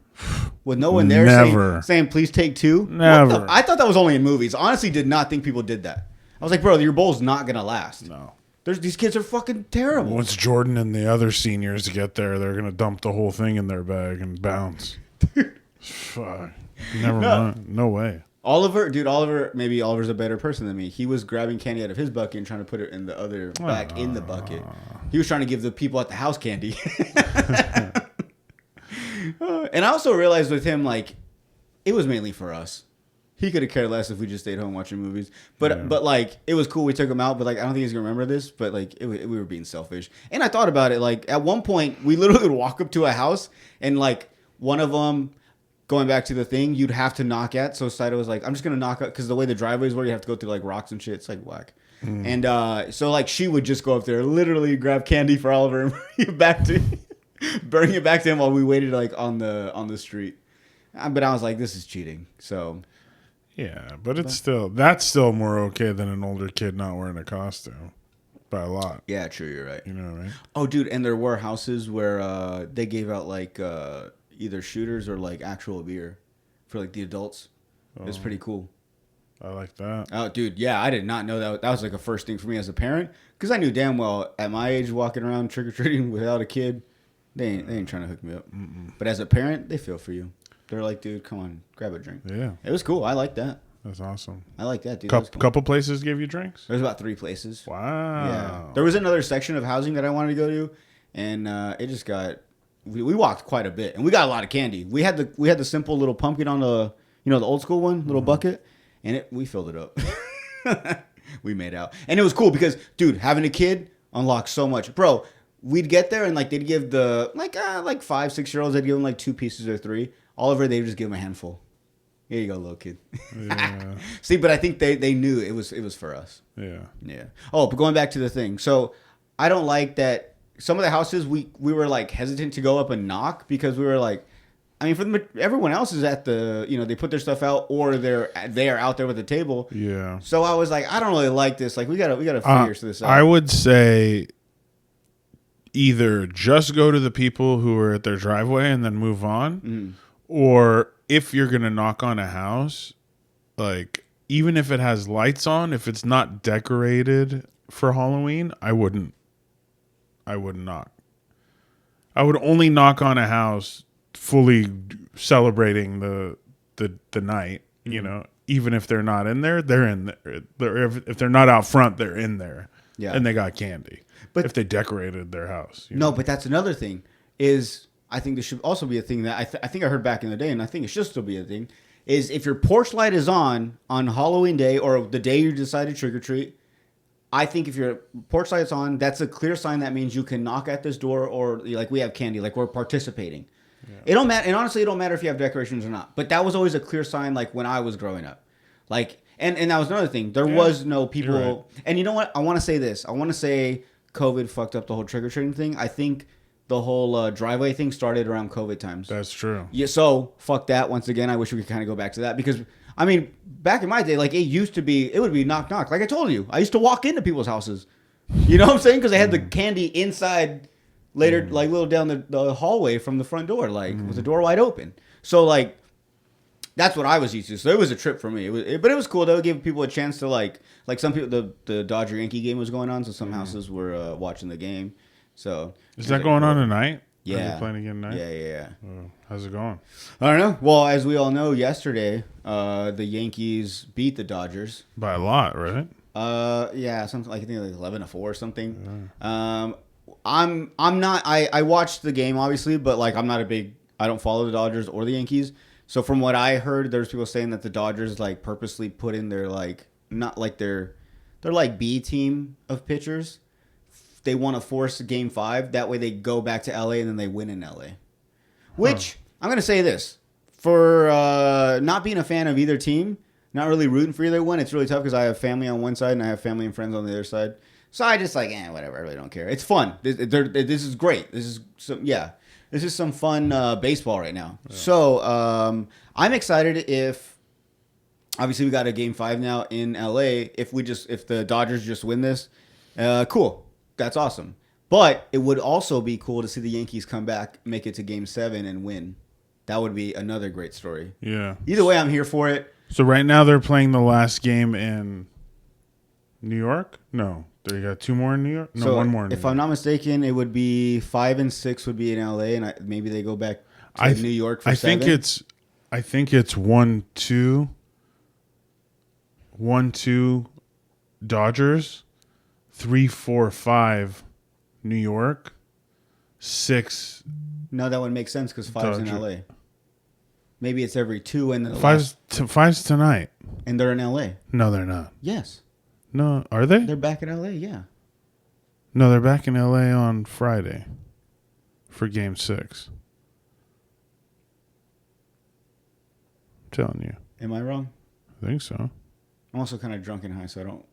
With no one there saying please take two.
Never.
I thought that was only in movies. Honestly, did not think people did that. I was like, bro, your bowl's not gonna last.
No.
These kids are fucking terrible.
Once Jordan and the other seniors get there, they're gonna dump the whole thing in their bag and bounce. Fuck. Never mind. No way.
Oliver, maybe Oliver's a better person than me. He was grabbing candy out of his bucket and trying to put it in the other back in the bucket. He was trying to give the people at the house candy. And I also realized with him, like, it was mainly for us. He could have cared less if we just stayed home watching movies. But like, it was cool. We took him out. But like, I don't think he's going to remember this. But like, we were being selfish. And I thought about it. Like, at one point, we literally would walk up to a house and like, one of them... Going back to the thing, you'd have to knock at. So Saito was like, I'm just going to knock up. Because the way the driveways were, you have to go through like rocks and shit. It's like whack. And so like she would just go up there, literally grab candy for Oliver and bring it back to him while we waited like on the street. But I was like, this is cheating. So.
Yeah, but that's still more okay than an older kid not wearing a costume. By a lot.
Yeah, true. You're right.
You know, right?
Oh, dude. And there were houses where they gave out like... either shooters or like actual beer for like the adults. It's pretty cool.
I like that.
Oh, dude, yeah, I did not know that. That was like a first thing for me as a parent, because I knew damn well at my age walking around trick or treating without a kid, they ain't trying to hook me up. But as a parent, they feel for you. They're like, dude, come on, grab a drink.
Yeah,
it was cool. I like that.
That's awesome.
I like that, dude.
Couple places gave you drinks.
There's about 3 places.
Wow.
Yeah, there was another section of housing that I wanted to go to, and it just got. We walked quite a bit, and we got a lot of candy. We had the simple little pumpkin on the the old school one, little bucket, and we filled it up. We made out, and it was cool because, dude, having a kid unlocks so much, bro. We'd get there and like they'd give the like 5-6-year-olds, they'd give them like 2 pieces or 3. Oliver, they'd just give him a handful. Here you go, little kid. Yeah. See, but I think they knew it was for us.
Yeah.
Yeah. Oh, but going back to the thing, so I don't like that. Some of the houses we were like hesitant to go up and knock because we were like, I mean, everyone else is at the, they put their stuff out, or they're out there with the table.
Yeah.
So I was like, I don't really like this. Like, we gotta figure this out.
I would say either just go to the people who are at their driveway and then move on, or if you're gonna knock on a house, like even if it has lights on, if it's not decorated for Halloween, I wouldn't knock. I would only knock on a house fully celebrating the night, even if they're not in there, they're in there. If they're not out front, they're in there. Yeah. And they got candy. But if they decorated their house.
No, but that's another thing is I think this should also be a thing that I think I heard back in the day, and I think it should still be a thing, is if your porch light is on Halloween day or the day you decide to trick or treat, I think if your porch light's on, that's a clear sign that means you can knock at this door or like we have candy, like we're participating. Yeah. It don't matter, and honestly, it don't matter if you have decorations or not. But that was always a clear sign, like when I was growing up, like, and that was another thing. There was no people, right. And you know what? I want to say this. I want to say COVID fucked up the whole trick or treating thing. I think the whole driveway thing started around COVID times.
That's true.
Yeah. So fuck that. Once again, I wish we could kind of go back to that because I mean, back in my day, like it would be knock knock. Like I told you, I used to walk into people's houses. You know what I'm saying? Because they had the candy inside. Later, like little down the hallway from the front door, like with the door wide open. So like, that's what I was used to. So it was a trip for me. But it was cool though. It gave people a chance to like some people. The Dodger Yankee game was going on, so some houses were watching the game. So
is that going on tonight?
Yeah,
are they playing again tonight?
Yeah.
Oh, how's it going?
I don't know. Well, as we all know, yesterday the Yankees beat the Dodgers
by a lot, right?
Yeah, something like I think like 11-4 or something. Yeah. I'm not. I watched the game obviously, but like I'm not I don't follow the Dodgers or the Yankees. So from what I heard, there's people saying that the Dodgers like purposely put in their like not like they're like B team of pitchers. They want to force Game 5. That way they go back to LA and then they win in LA. Which I'm gonna say this for not being a fan of either team, not really rooting for either one. It's really tough because I have family on one side and I have family and friends on the other side. So I just like, whatever. I really don't care. It's fun. This is great. This is some fun baseball right now. Yeah. So I'm excited if, obviously we got a Game 5 now in LA. If the Dodgers just win this, cool. That's awesome. But it would also be cool to see the Yankees come back, make it to Game 7 and win. That would be another great story.
Yeah.
Either way, I'm here for it.
So right now they're playing the last game in New York? No. They got 2 more in New York? No,
so
1 more in New York.
If I'm not mistaken, it would be 5 and 6 would be in LA, and maybe they go back to New York for 7.
I think it's 1-2 Dodgers, 3-4-5 New York, 6.
No, that would make sense because 5's in LA. Maybe it's every 2 and then
5's tonight.
And they're in LA.
No, they're not.
Yes.
No, are they?
They're back in LA, yeah.
No, they're back in LA on Friday for Game 6. I'm telling you.
Am I wrong?
I think so.
I'm also kind of drunk and high, so I don't...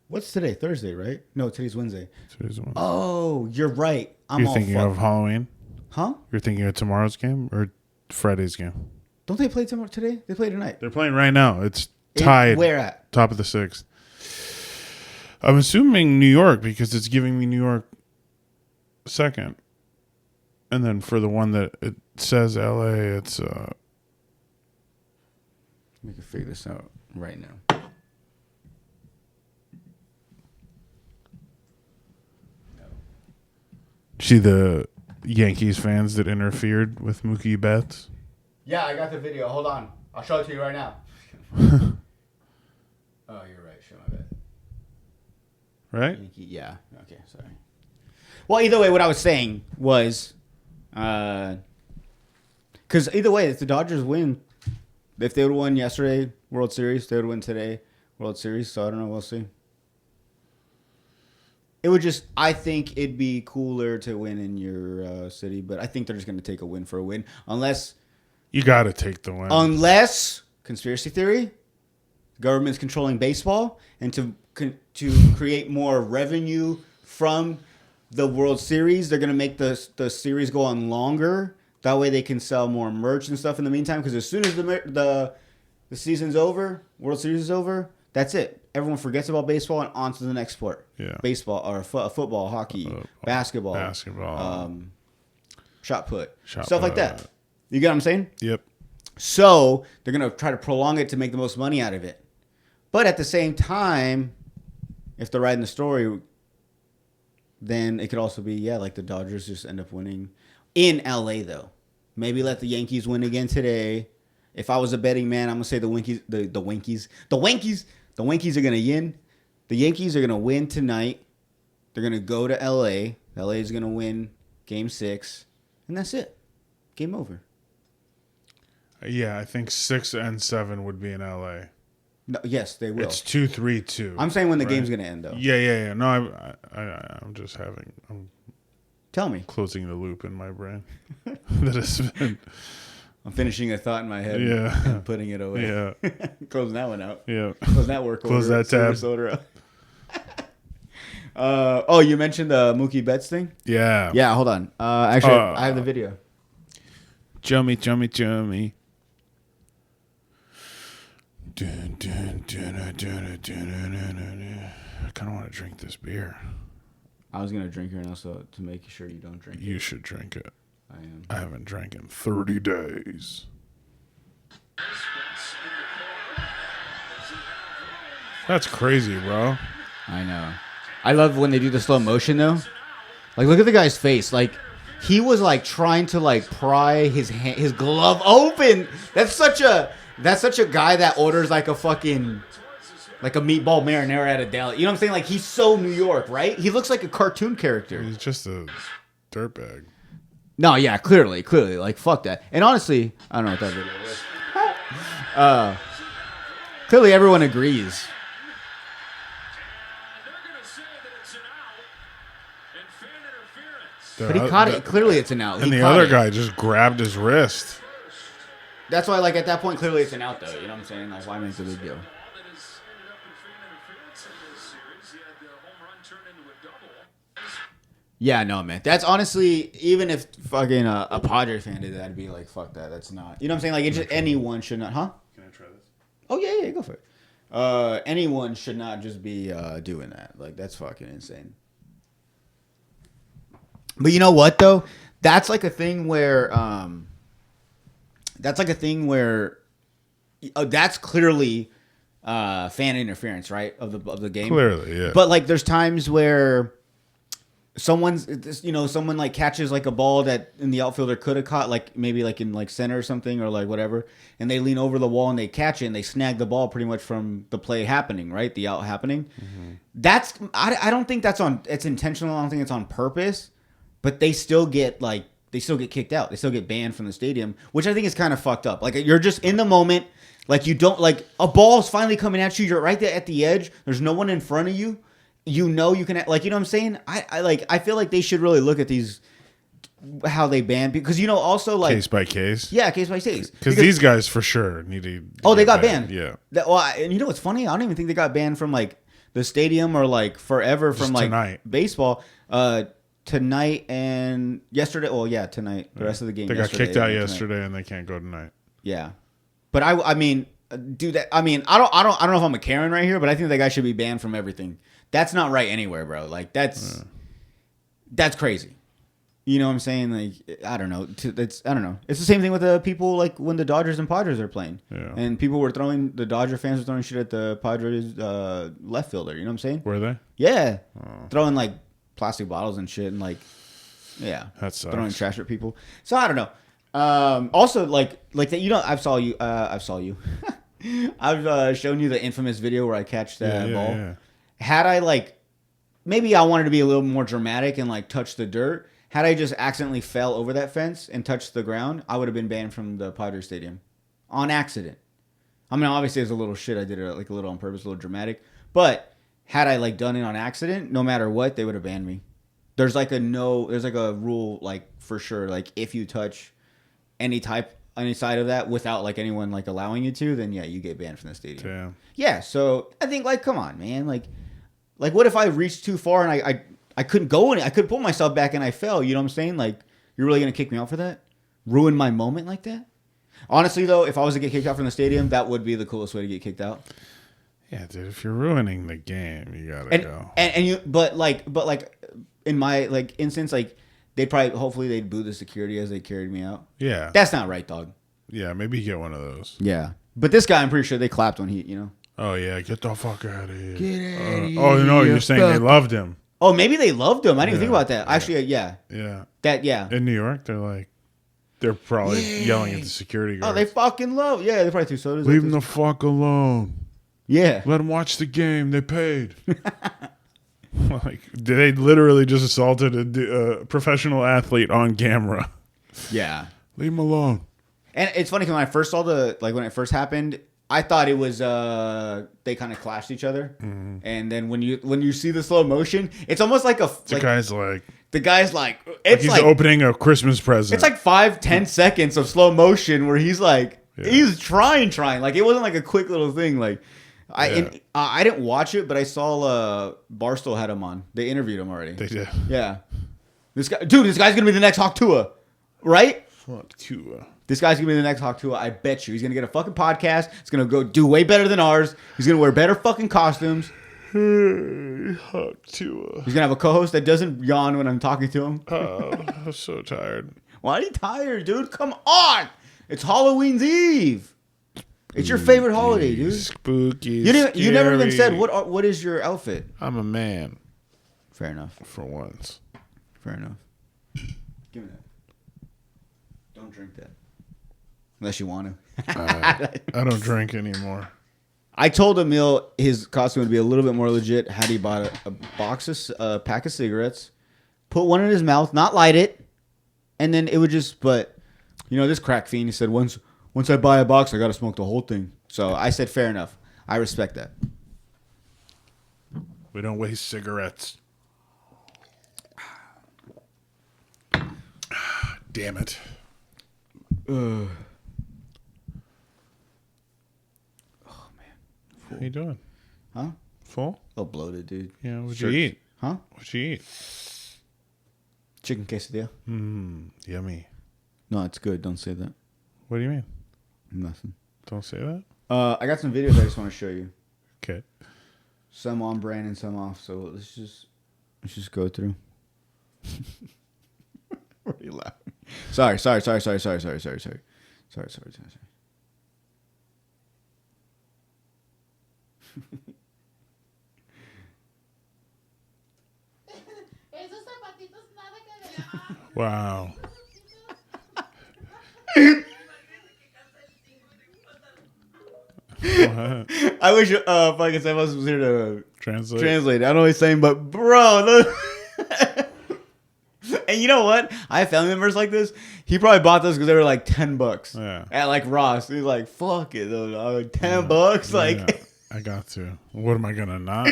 What's today? Thursday, right? No, today's Wednesday.
Today's Wednesday.
Oh, you're right.
You're thinking of Halloween?
Huh?
You're thinking of tomorrow's game or Friday's game?
Don't they play today? They play tonight.
They're playing right now. It's tied.
Where at?
Top of the 6th. I'm assuming New York because it's giving me New York second. And then for the one that it says LA, it's
we can figure this out right now.
See the Yankees fans that interfered with Mookie Betts?
Yeah, I got the video. Hold on. I'll show it to you right now. Oh, you're right. Show my bet.
Right?
Yeah. Okay, sorry. Well, either way, what I was saying was, because either way, if the Dodgers win, if they would have won yesterday World Series, they would win today World Series. So I don't know. We'll see. It would just, I think it'd be cooler to win in your city, but I think they're just going to take a win for a win. Unless.
You got to take the win.
Unless, conspiracy theory, the government's controlling baseball and to create more revenue from the World Series, they're going to make the series go on longer That way they can sell more merch and stuff in the meantime. Because as soon as the season's over, World Series is over, that's it. Everyone forgets about baseball and on to the next sport.
Yeah.
Baseball or football, hockey, basketball, shot put, stuff like that. You get what I'm saying?
Yep.
So they're going to try to prolong it to make the most money out of it. But at the same time, if they're writing the story, then it could also be, like the Dodgers just end up winning in LA, though. Maybe let the Yankees win again today. If I was a betting man, I'm going to say the Winkies are going to win. The Yankees are going to win tonight. They're going to go to LA. LA is going to win Game 6. And that's it. Game over.
Yeah, I think 6 and 7 would be in LA.
No, yes, they will.
It's 2-3-2.
I'm saying when the game's going to end, though.
Yeah. No, I'm just
Tell me.
Closing the loop in my brain. That has been...
I'm finishing a thought in my head and putting it away.
Yeah.
Closing that one out.
Yeah.
Closing that work
Close
order.
that tab.
You mentioned the Mookie Betts thing?
Yeah.
Yeah, hold on. Actually, I have the video.
Chummy. I kind of want to drink this beer.
I was going to drink it also to make sure you don't drink it.
You should drink it.
I am.
I haven't drank in 30 days. That's crazy, bro.
I know. I love when they do the slow motion, though. Like, look at the guy's face. Like, he was, like, trying to, like, pry his glove open. That's such a guy that orders, like, a fucking... Like a meatball marinara at a deli. You know what I'm saying? Like, he's so New York, right? He looks like a cartoon character.
He's just a dirtbag.
No, yeah, clearly. Like, fuck that. And honestly, I don't know what that video was. Clearly, everyone agrees. But he caught it. Clearly, it's an out.
And the other guy just grabbed his wrist.
That's why, like, at that point, clearly it's an out, though. You know what I'm saying? Like, why make a big deal? Yeah, no, man. That's honestly, even if fucking a Padre fan did that, I'd be like, fuck that. That's not. You know what I'm saying? Like, it's just anyone should not. Huh?
Can I try this?
Oh, yeah, go for it. Anyone should not just be doing that. Like, that's fucking insane. But you know what, though? That's like a thing where. That's clearly fan interference, right? Of the game.
Clearly, yeah.
But like, there's times where someone like catches like a ball that in the outfielder could have caught, like maybe like in like center or something or like whatever, and they lean over the wall and they catch it and they snag the ball pretty much from the play happening, right? The out happening. Mm-hmm. I don't think it's intentional. I don't think it's on purpose, but they still get kicked out. They still get banned from the stadium, which I think is kind of fucked up. Like, you're just in the moment. Like, you don't, like, a ball's finally coming at you. You're right there at the edge. There's no one in front of you. You know you can, like, you know what I'm saying? I feel like they should really look at these, how they ban, because, you know, also, like.
Case by case?
Yeah, case by case.
Because these guys for sure need to.
They got banned.
Yeah.
And you know what's funny? I don't even think they got banned from, like, the stadium or, like, forever from, like,
tonight.
Baseball. Tonight and yesterday. Well, yeah, tonight. The rest of the game.
They got kicked out yesterday, and they can't go tonight.
Yeah, but I mean, do that. I mean, I don't know if I'm a Karen right here, but I think that guy should be banned from everything. That's not right anywhere, bro. Like, that's crazy. You know what I'm saying? Like, I don't know. I don't know. It's the same thing with the people, like when the Dodgers and Padres are playing, and people were the Dodger fans were throwing shit at the Padres left fielder. You know what I'm saying?
Were they?
Yeah, throwing like plastic bottles and shit, and like, yeah,
that sucks.
Throwing trash at people. So I don't know. Also, like that, you know, I've shown you the infamous video where I catch that ball. Yeah. Had I maybe I wanted to be a little more dramatic and like touch the dirt. Had I just accidentally fell over that fence and touched the ground, I would have been banned from the Padres Stadium on accident. I mean, obviously, it's a little shit. I did it like a little on purpose, a little dramatic, but. Had I like done it on accident, no matter what, they would have banned me. There's like a rule, like, for sure. Like, if you touch any side of that without like anyone like allowing you to, then yeah, you get banned from the stadium.
Damn.
Yeah. So I think, like, come on, man. Like what if I reached too far and I couldn't go I couldn't pull myself back and I fell? You know what I'm saying? Like, you're really gonna kick me out for that? ruin my moment like that. Honestly, though, if I was to get kicked out from the stadium, that would be the coolest way to get kicked out.
Yeah, dude. If you're ruining the game, you gotta go.
And you, but like in my like instance, like hopefully they'd boo the security as they carried me out.
Yeah,
that's not right, dog.
Yeah, maybe you get one of those.
Yeah, but this guy, I'm pretty sure they clapped when he,
Oh yeah, get the fuck out of here.
Get out of here.
Oh no, you're saying they loved him.
Oh, maybe they loved him. I didn't even think about that. Actually, yeah.
Yeah. In New York, they're probably yelling at the security guards.
Oh, they fucking love. Yeah, they probably threw sodas.
Leave them the fuck alone.
Yeah.
Let them watch the game. They paid. They literally just assaulted a professional athlete on camera.
Yeah.
Leave them alone.
And it's funny because when I first saw when it first happened, I thought it was they kind of clashed each other, and then when you see the slow motion, it's almost like the guy's like it's
he's opening a Christmas present.
It's like 5-10 seconds of slow motion where he's he's trying like it wasn't like a quick little thing I didn't watch it, but I saw Barstool had him on. They interviewed him already.
They did.
Yeah, this guy's gonna be the next Hawk Tua, right?
Fuck Tua.
This guy's going to be the next Hawk Tua. I bet you. He's going to get a fucking podcast. It's going to go do way better than ours. He's going to wear better fucking costumes.
Hey, Hawk Tua.
He's going to have a co-host that doesn't yawn when I'm talking to him.
Oh, I'm so tired.
Why are you tired, dude? Come on. It's Halloween's Eve. It's your favorite holiday, dude.
Spooky.
You never even said, what is your outfit?
I'm a man.
Fair enough.
For once.
Fair enough. Give me that. Don't drink that. Unless you want to.
I don't drink anymore.
I told Emil his costume would be a little bit more legit had he bought a pack of cigarettes, put one in his mouth, not light it, and then it would just. But this crack fiend, he said once I buy a box, I got to smoke the whole thing. So I said fair enough. I respect that.
We don't waste cigarettes. Damn it. How you doing?
Huh?
Full?
Oh, bloated, dude.
Yeah, what'd you eat?
Huh?
What'd you eat?
Chicken quesadilla.
Yummy.
No, it's good. Don't say that.
What do you mean?
Nothing.
Don't say that?
I got some videos I just want to show you.
Okay.
Some on brand and some off. So let's just go through. What are you laughing? Sorry.
Wow.
I wish fucking someone was here to
translate.
I don't know what he's saying, but bro, and you know what? I have family members like this. He probably bought those because they were like $10.
Yeah.
At like Ross, he's like, "Fuck it, though, dog. $10." Like,
yeah, I got to. What am I gonna not?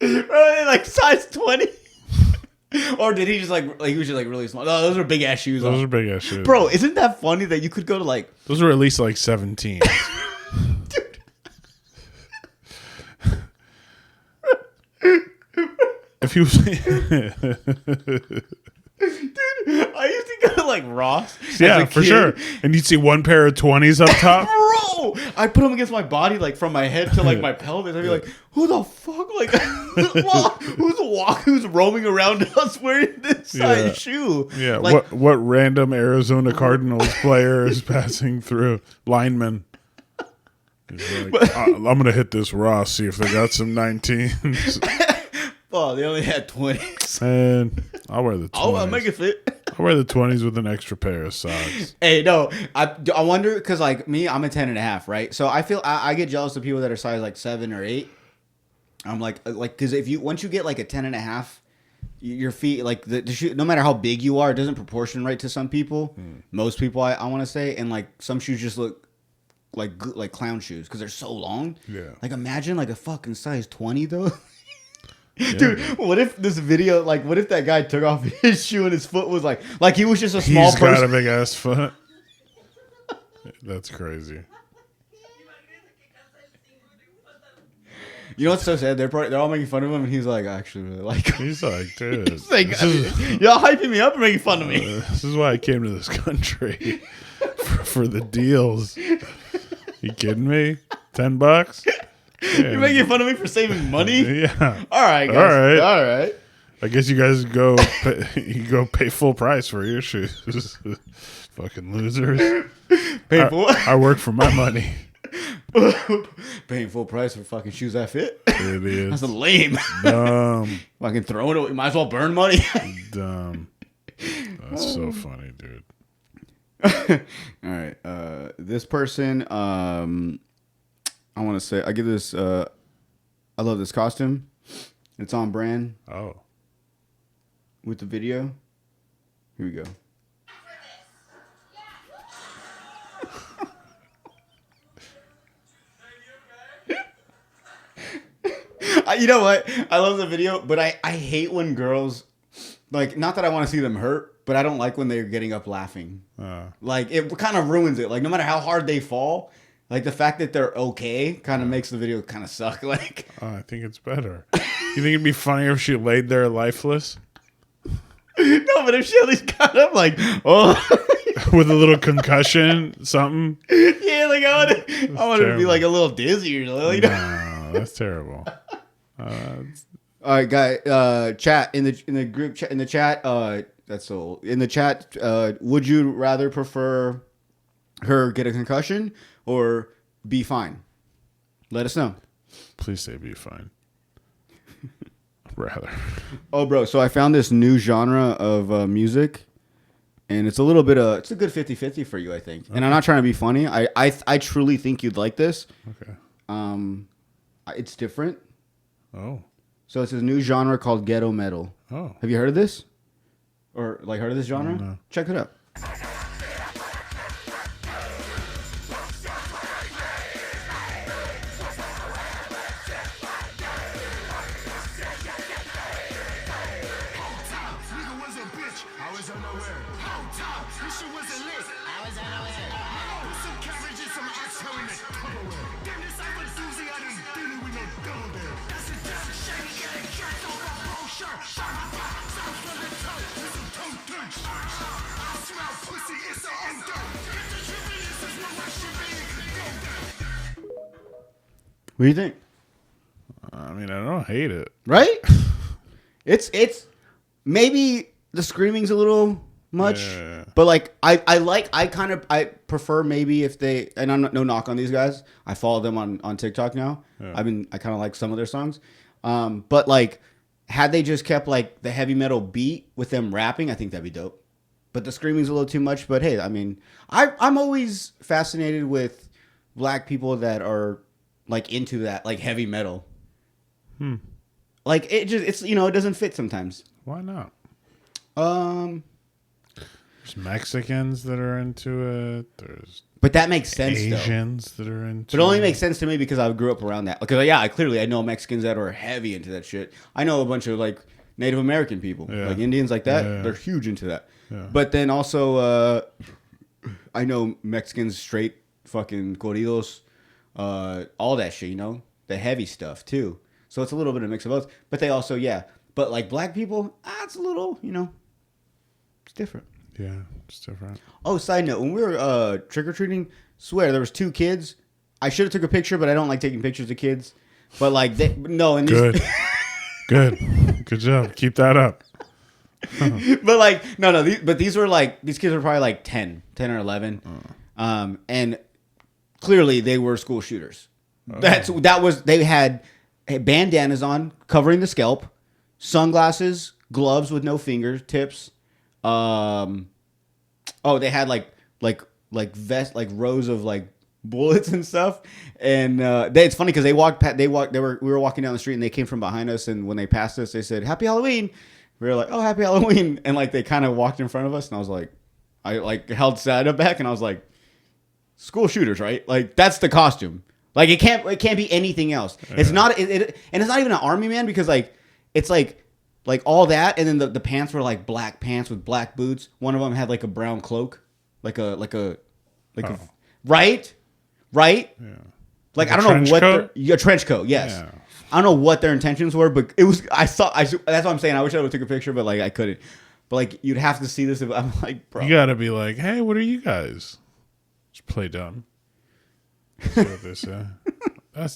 Like size 20. Or did he just he was just like really small? No, those are big ass shoes.
Those are big ass shoes,
bro. Isn't that funny that you could go to like?
Those are at least like 17.
Dude.
If you,
dude, I used to go to like Ross.
Yeah, for sure. And you'd see one pair of 20s up top.
Bro, I put them against my body, like from my head to like my pelvis. I'd be like, "Who the fuck? Like, who's roaming around us wearing this size shoe?"
Yeah.
Like,
what random Arizona Cardinals player is passing through? Lineman. Like, I'm gonna hit this Ross, see if they got some 19s.
Oh, they only had 20s.
And I'll wear the 20s.
I'll make it fit.
I'll wear the 20s with an extra pair of socks.
Hey, no, I wonder because like me, I'm a 10.5, right? So I feel I get jealous of people that are size like 7 or 8. I'm like because once you get like a 10.5, your feet like the shoe, no matter how big you are, it doesn't proportion right to some people. Most people, I want to say, and like some shoes just look like clown shoes because they're so long.
Yeah. Like
imagine like a fucking size 20 though.
Yeah.
Dude, what if this video, what if that guy took off his shoe and his foot was like he was just a small person?
He's got a big ass foot. That's crazy.
You know what's so sad? They're all making fun of him, and he's like, I actually really like him.
He's like, dude.
He's like, y'all hyping me up and making fun of me.
This is why I came to this country for the deals. You kidding me? $10?
You're making fun of me for saving money?
Yeah.
All right, guys. All right.
I guess you guys go pay full price for your shoes. Fucking losers. I work for my money.
Paying full price for fucking shoes that fit?
It is.
That's lame.
Dumb.
Fucking throw it away. Might as well burn money.
Dumb. That's so funny, dude.
All right. This person, I want to say, I give this, I love this costume. It's on brand.
Oh.
With the video. Here we go. You know what? I love the video, but I hate when girls, like, not that I want to see them hurt, but I don't like when they're getting up laughing. Like, it kind of ruins it. Like, no matter how hard they fall, like, the fact that they're okay kind of makes the video kind of suck. Like,
I think it's better. You think it'd be funnier if she laid there lifeless?
No, but if she at least got up, like, oh.
With a little concussion, something?
Yeah, like, I want it to be, like, a little dizzy or something.
No, that's terrible.
All right, guy. Chat in the group chat in the chat. That's old. In the chat, would you rather prefer her get a concussion or be fine? Let us know.
Please say be fine. Rather.
Oh, bro. So I found this new genre of music, and it's a little bit it's a good 50-50 for you, I think. And I'm not trying to be funny. I truly think you'd like this.
Okay.
It's different.
Oh.
So it's this new genre called ghetto metal.
Oh.
Have you heard of this? Or like heard of this genre?
No.
Check it out. What do you think?
I mean, I don't hate it.
Right? It's maybe the screaming's a little much, but like I prefer maybe if they, and I'm no knock on these guys. I follow them on TikTok now.
Yeah.
I kind of like some of their songs, but like had they just kept like the heavy metal beat with them rapping, I think that'd be dope. But the screaming's a little too much. But hey, I mean, I'm always fascinated with black people that are like into that, like heavy metal. Like it's it doesn't fit sometimes.
Why not?
There's
Mexicans that are into it. There's
but that makes sense.
Asians that are into.
But it only makes sense to me because I grew up around that. Because yeah, I know Mexicans that are heavy into that shit. I know a bunch of like Native American people, like Indians like that.
Yeah.
They're huge into that.
Yeah.
But then also, I know Mexicans straight fucking corridos, all that shit. The heavy stuff too. So it's a little bit of a mix of both. But they also But like black people, it's a little it's different.
Yeah, it's different.
Oh, side note, when we were trick or treating, swear there was 2 kids. I should have took a picture, but I don't like taking pictures of kids. But like
Good, good job. Keep that up.
But like these kids were probably like 10 or 11, and clearly they were school shooters. They had bandanas on covering the scalp, sunglasses, gloves with no fingertips. They had like vest, like rows of like bullets and stuff. And it's funny because we were walking down the street and they came from behind us, and when they passed us, they said "Happy Halloween." We were like, "Oh, Happy Halloween!" And like they kind of walked in front of us, and I was like, I like held side up back, and I was like, "School shooters, right? Like that's the costume. Like it can't be anything else. Yeah. It's not and it's not even an army man because like it's like all that, and then the pants were like black pants with black boots. One of them had like a brown cloak, like a right.
Yeah.
Like I don't know what a trench coat. Yes. Yeah. I don't know what their intentions were, but it was. That's what I'm saying. I wish I would have took a picture, but like I couldn't. But like you'd have to see this. If I'm like, bro,
You gotta be like, hey, what are you guys? Just play dumb. See what they say. I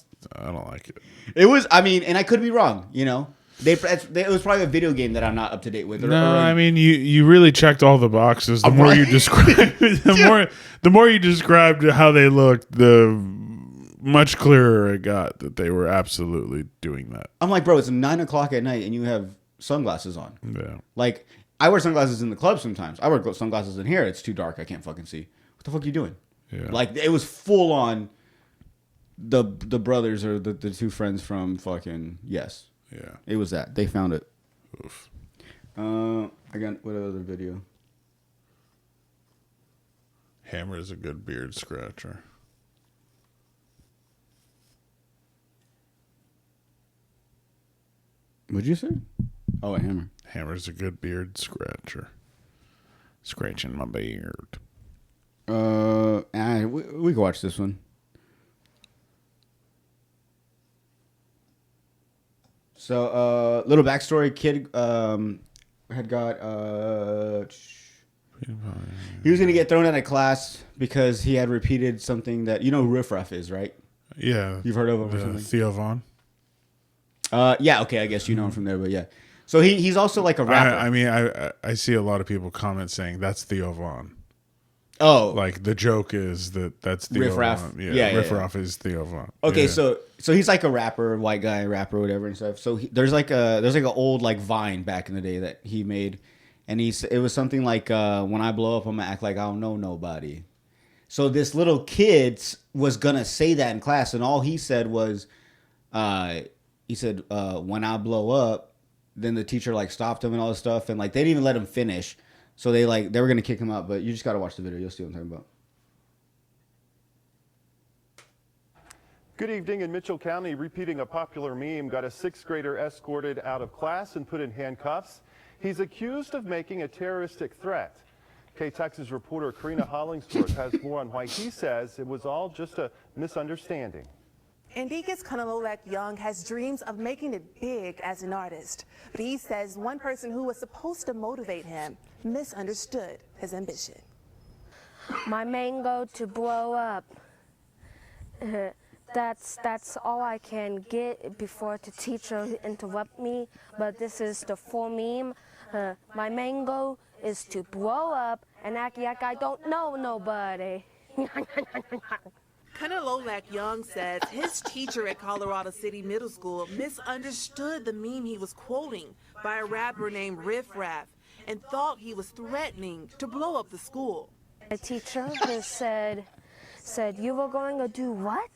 don't like it.
It was. I mean, and I could be wrong. You know, it was probably a video game that I'm not up to date with.
I mean, you really checked all the boxes. The more you described, the more you described how they looked, the much clearer it got that they were absolutely doing that.
I'm like, bro, it's 9 o'clock at night and you have sunglasses on.
Yeah.
Like, I wear sunglasses in the club sometimes. I wear sunglasses in here. It's too dark. I can't fucking see. What the fuck are you doing?
Yeah.
Like, it was full on the brothers or the two friends from fucking Yes.
Yeah.
It was that. They found it.
Oof.
I got what other video?
Hammer is a good beard scratcher.
What'd you say? Oh, a hammer.
Hammer's a good beard scratcher. Scratching my beard.
We can watch this one. So, little backstory. Kid had got he was gonna get thrown out of class because he had repeated something that you know who Riff Raff is, right?
Yeah.
You've heard of him or something?
Theo Vaughn.
Yeah, okay, I guess you know him from there, but yeah. So he's also like a rapper.
I mean, I see a lot of people comment saying that's Theo Vaughn.
Oh,
Like the joke is that's Theo
Riff Raff.
Vaughn.
Yeah,
Riff Raff is Theo Vaughn.
okay,
Yeah.
so he's like a rapper, white guy rapper, whatever and stuff. So there's like an old like Vine back in the day that he made, and it was something like when I blow up, I'm gonna act like I don't know nobody. So this little kid was gonna say that in class, and all he said was, he said, when I blow up. Then the teacher like stopped him and all this stuff, and like they didn't even let him finish. So they were gonna kick him out, but you just gotta watch the video. You'll see what I'm talking about.
Good evening. In Mitchell County, repeating a popular meme got a 6th grader escorted out of class and put in handcuffs. He's accused of making a terroristic threat. K-Texas reporter Karina Hollingsworth has more on why he says it was all just a misunderstanding.
Enriquez Kanalolak Young has dreams of making it big as an artist, but he says one person who was supposed to motivate him misunderstood his ambition.
My main goal to blow up. That's all I can get before the teacher interrupt me. But this is the full meme. My main goal is to blow up and act like I don't know nobody.
Kanalolak Young says his teacher at Colorado City Middle School misunderstood the meme he was quoting by a rapper named Riff Raff and thought he was threatening to blow up the school.
The teacher has said you were going to do what?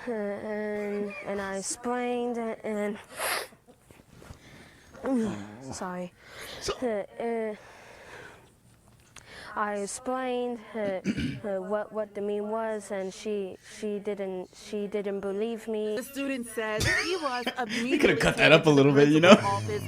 And I explained and sorry. I explained what the meme was, and she didn't believe me.
The student says he was immediately
You could have cut that up a little bit, you know?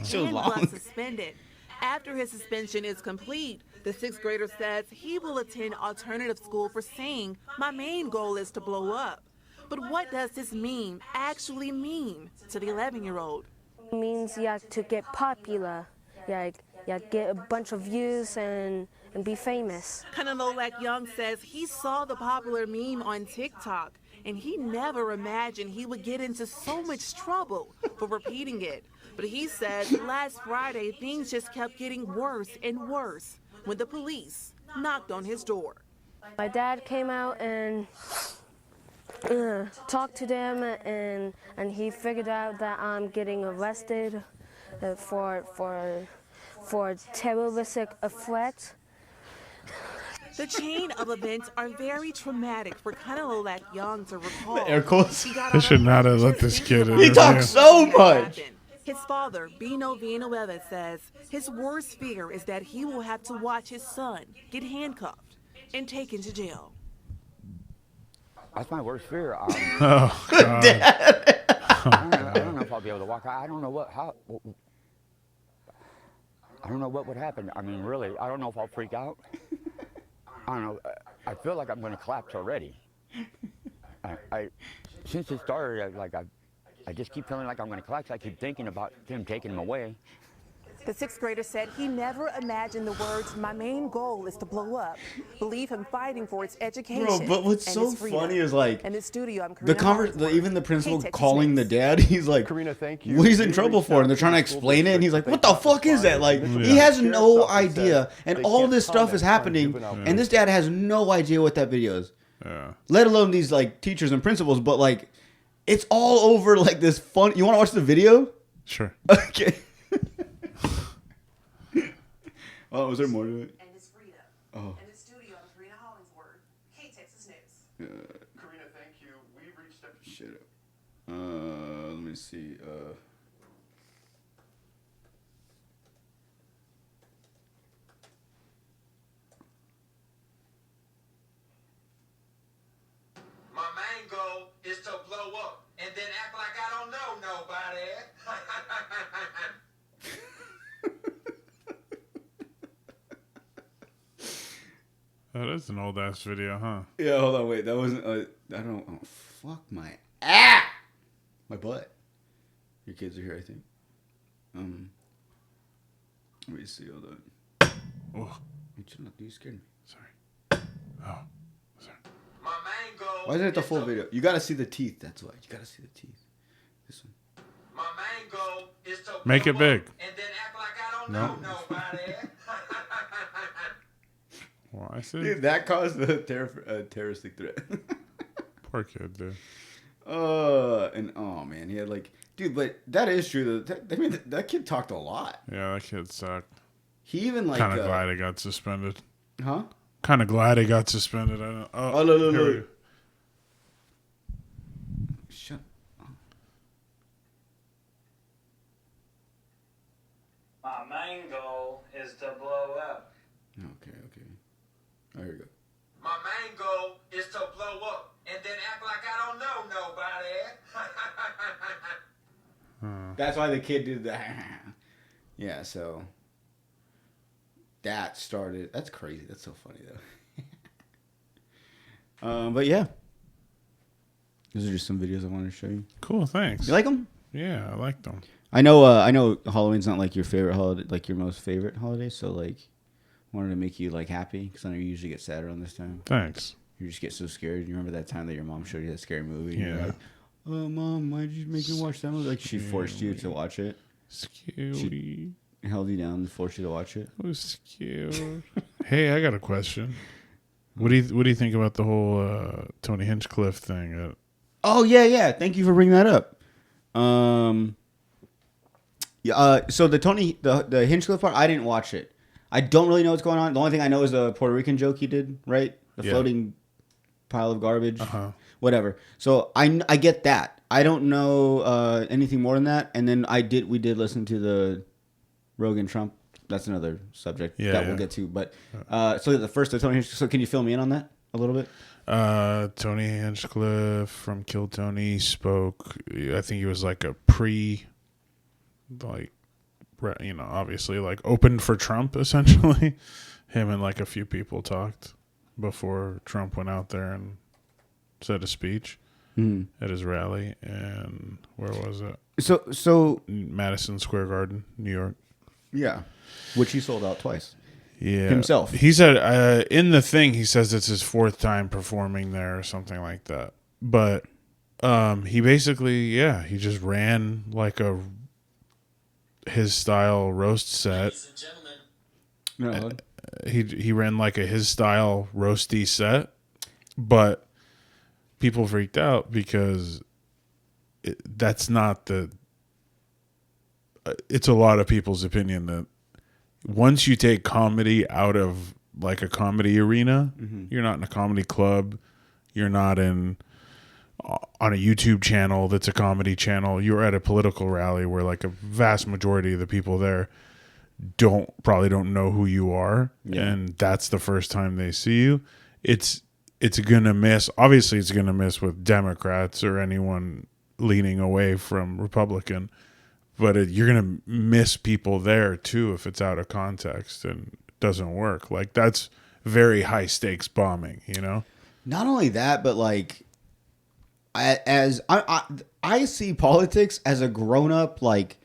She was long.
Suspended. After his suspension is complete, the 6th grader says he will attend alternative school for saying, "My main goal is to blow up." But what does this meme actually mean to the 11-year-old?
It means you have to get popular, get a bunch of views and be famous.
Kanalolak Young says he saw the popular meme on TikTok, and he never imagined he would get into so much trouble for repeating it. But he says last Friday, things just kept getting worse and worse when the police knocked on his door.
My dad came out and talked to them, and he figured out that I'm getting arrested for terroristic threat.
The chain of events are very traumatic for Kanalolak Young to recall.
Air quotes.
They should not have let this kid in.
He talks so much.
His father, Bino Villanueva, says his worst fear is that he will have to watch his son get handcuffed and taken to jail.
That's my worst fear.
Oh, God.
I don't know if I'll be able to walk. I don't know I don't know what would happen. I mean, really, I don't know if I'll freak out. I don't know. I feel like I'm going to collapse already. since it started, I just keep feeling like I'm going to collapse. I keep thinking about him taking him away.
The sixth grader said he never imagined the words, "My main goal is to blow up," believe him fighting for its education.
Bro, but what's
and
so
its freedom.
funny is like
in the studio, I'm
the
Karina
even the principal
Hey, Texas
calling the
News.
dad, he's like,
Karina, thank you.
what he's in
We
trouble
reached
for, and
out
they're
to
trying to
the school
explain it, and he's like,
district.
what the fuck is that? Like, he has no idea, and all this stuff is happening, and this dad has no idea what that video is.
Yeah.
Let alone these like teachers and principals, but like, it's all over like this fun. You want to watch the video?
Sure.
Okay. Oh, was there more to it?
And his freedom.
Oh.
In the studio, I'm Karina Hollingsworth, K Texas News.
Karina, thank you. We reached out.
Shut up. Let me see.
My main goal is to blow up and then act like I don't know nobody.
That is an old ass video, huh?
Yeah, hold on, wait. That wasn't. I don't. Oh, fuck my my butt. Your kids are here, I think. Let me see. Hold on.
Oh,
Chill out, you scared me.
sorry. Oh, sorry.
My main goal.
Why isn't it the
is
full
to-
video? You gotta see the teeth. That's why. You gotta see the teeth. This one.
My main goal is to
Make
blow
it big.
up and then act like I don't
No.
know nobody.
Well, I see.
Dude, that caused a terroristic threat.
Poor kid, dude.
And oh man, he had like, dude, but that is true. I mean, that kid talked a lot.
Yeah, that kid sucked.
He even like,
Kind of glad he got suspended.
huh?
Kind of glad he got suspended. I don't.
Oh, look, look,
here we
look.
go.
Shut.
My main goal is to blow up.
Okay. There you go.
My main goal is to blow up and then act like I don't know nobody.
That's why the kid did that. Yeah, so that started. That's crazy. That's so funny though. But yeah, those are just some videos I wanted to show you.
Cool, thanks.
You like them?
Yeah, I like them.
I know Halloween's not like your favorite holiday, like your most favorite holiday. So like, wanted to make you like happy because I know you usually get sad around this time.
Thanks.
You just get so scared. You remember that time that your mom showed you that scary movie? And you're
Yeah.
like, oh, Mom, why'd you make me watch that movie? Like she forced you to watch it,
Scary.
held you down, and forced you to watch it.
I was scared. Hey, I got a question. What do you think about the whole Tony Hinchcliff thing?
Oh yeah. Thank you for bringing that up. So the Hinchcliff part, I didn't watch it. I don't really know what's going on. The only thing I know is the Puerto Rican joke he did, right? The
Yeah.
floating pile of garbage,
Whatever.
So I get that. I don't know anything more than that. And then we did listen to the Rogan Trump. That's another subject we'll get to. But so the Tony Hinchcliff. So can you fill me in on that a little bit?
Tony Hinchcliff from Kill Tony spoke. I think he was like a obviously like open for Trump essentially. Him and like a few people talked before Trump went out there and said a speech at his rally. And where was it?
So
Madison Square Garden, New York.
yeah, which he sold out twice.
Yeah,
Himself.
He said in the thing he says it's his fourth time performing there or something like that. But he basically he just ran like his style roast set.
No,
He ran like his style roasty set, but people freaked out because that's not the. It's a lot of people's opinion that once you take comedy out of like a comedy arena, you're not in a comedy club, you're not on a YouTube channel that's a comedy channel. You're at a political rally where like a vast majority of the people there probably don't know who you are, and that's the first time they see you. It's gonna miss. Obviously, it's gonna miss with Democrats or anyone leaning away from Republican. But you're going to miss people there, too, if it's out of context and doesn't work. Like, that's very high-stakes bombing, you know?
not only that, but like, I see politics as a grown up like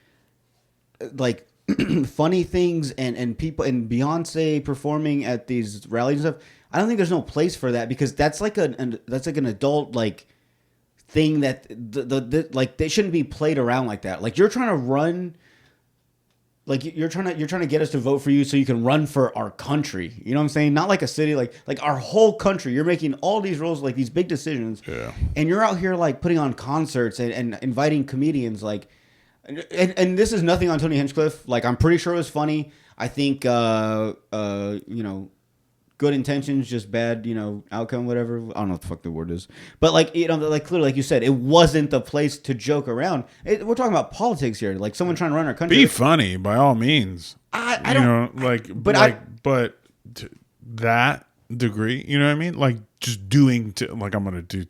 funny things and people and Beyonce performing at these rallies and stuff. I don't think there's no place for that because that's like an adult like thing that like they shouldn't be played around like that. Like you're trying to run. Like you're trying to get us to vote for you so you can run for our country. You know what I'm saying? Not like a city, like our whole country. You're making all these rules, like these big decisions. Yeah. And you're out here like putting on concerts and inviting comedians. Like, and this is nothing on Tony Hinchcliff. Like I'm pretty sure it was funny. I think you know, good intentions, just bad, you know, outcome, whatever. I don't know what the fuck the word is. But like, you know, like clearly, like you said, it wasn't the place to joke around. We're talking about politics here. Like someone trying to run our country.
Be funny by all means.
I don't
know, like, but to that degree, you know what I mean? Like just doing like I'm gonna do.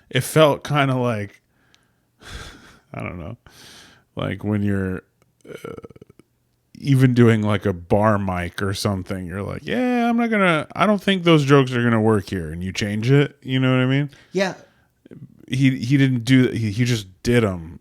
It felt kind of like I don't know, like when you're. Even doing like a bar mic or something, you're like, yeah, I don't think those jokes are gonna work here, and you change it. You know what I mean?
Yeah.
He didn't do. He just did them.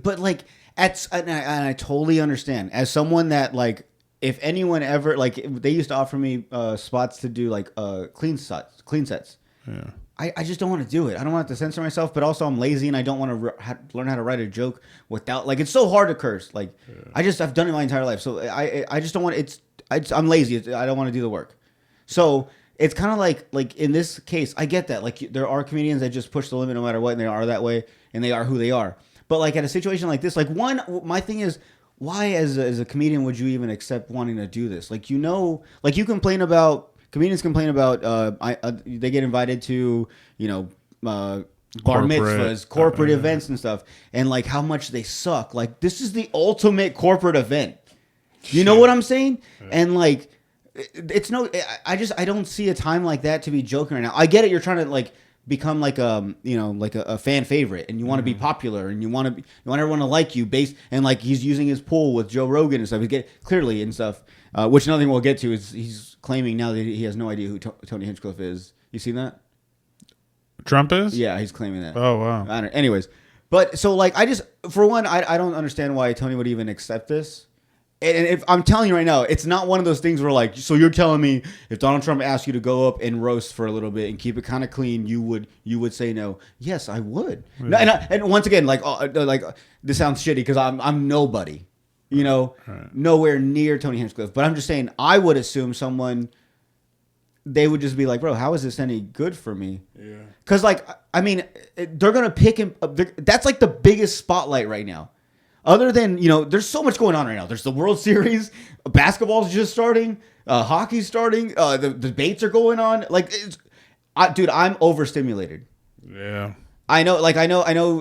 But like and I totally understand. As someone that like, if anyone ever like, they used to offer me spots to do like clean sets. Yeah. I just don't want to do it. I don't want to censor myself, but also I'm lazy and I don't want to learn how to write a joke without like it's so hard to curse. Like I've done it my entire life, so I just don't want I'm lazy. I don't want to do the work. So it's kind of like in this case, I get that. Like there are comedians that just push the limit no matter what, and they are that way, and they are who they are. But like at a situation like this, like my thing is, why as a comedian would you even accept wanting to do this? Like, you know, like you complain about. Comedians complain about they get invited to, you know, bar mitzvahs, corporate events and stuff, and like how much they suck. Like this is the ultimate corporate event. You know what I'm saying? Yeah. And like it's no, I don't see a time like that to be joking right now. I get it. You're trying to like become like you know, like a fan favorite, and you want to be popular, and you want everyone to like you. And like he's using his pull with Joe Rogan and stuff. He get clearly and stuff. Which another thing we'll get to is he's claiming now that he has no idea who Tony Hinchcliffe is. You seen that?
Trump is?
Yeah, he's claiming that.
Oh, wow.
I don't, anyways, but so like I don't understand why Tony would even accept this. And if I'm telling you right now, it's not one of those things where like, so you're telling me if Donald Trump asked you to go up and roast for a little bit and keep it kind of clean, you would say no. Yes, I would. Yeah. And once again, like this sounds shitty because I'm nobody. You know, nowhere near Tony Hinchcliffe. But I'm just saying, I would assume they would just be like, bro, how is this any good for me? Yeah. Because, like, I mean, they're going to pick him. That's like the biggest spotlight right now. Other than, you know, there's so much going on right now. There's the World Series. Basketball's just starting. Hockey's starting. The debates are going on. Like, dude, I'm overstimulated.
Yeah.
I know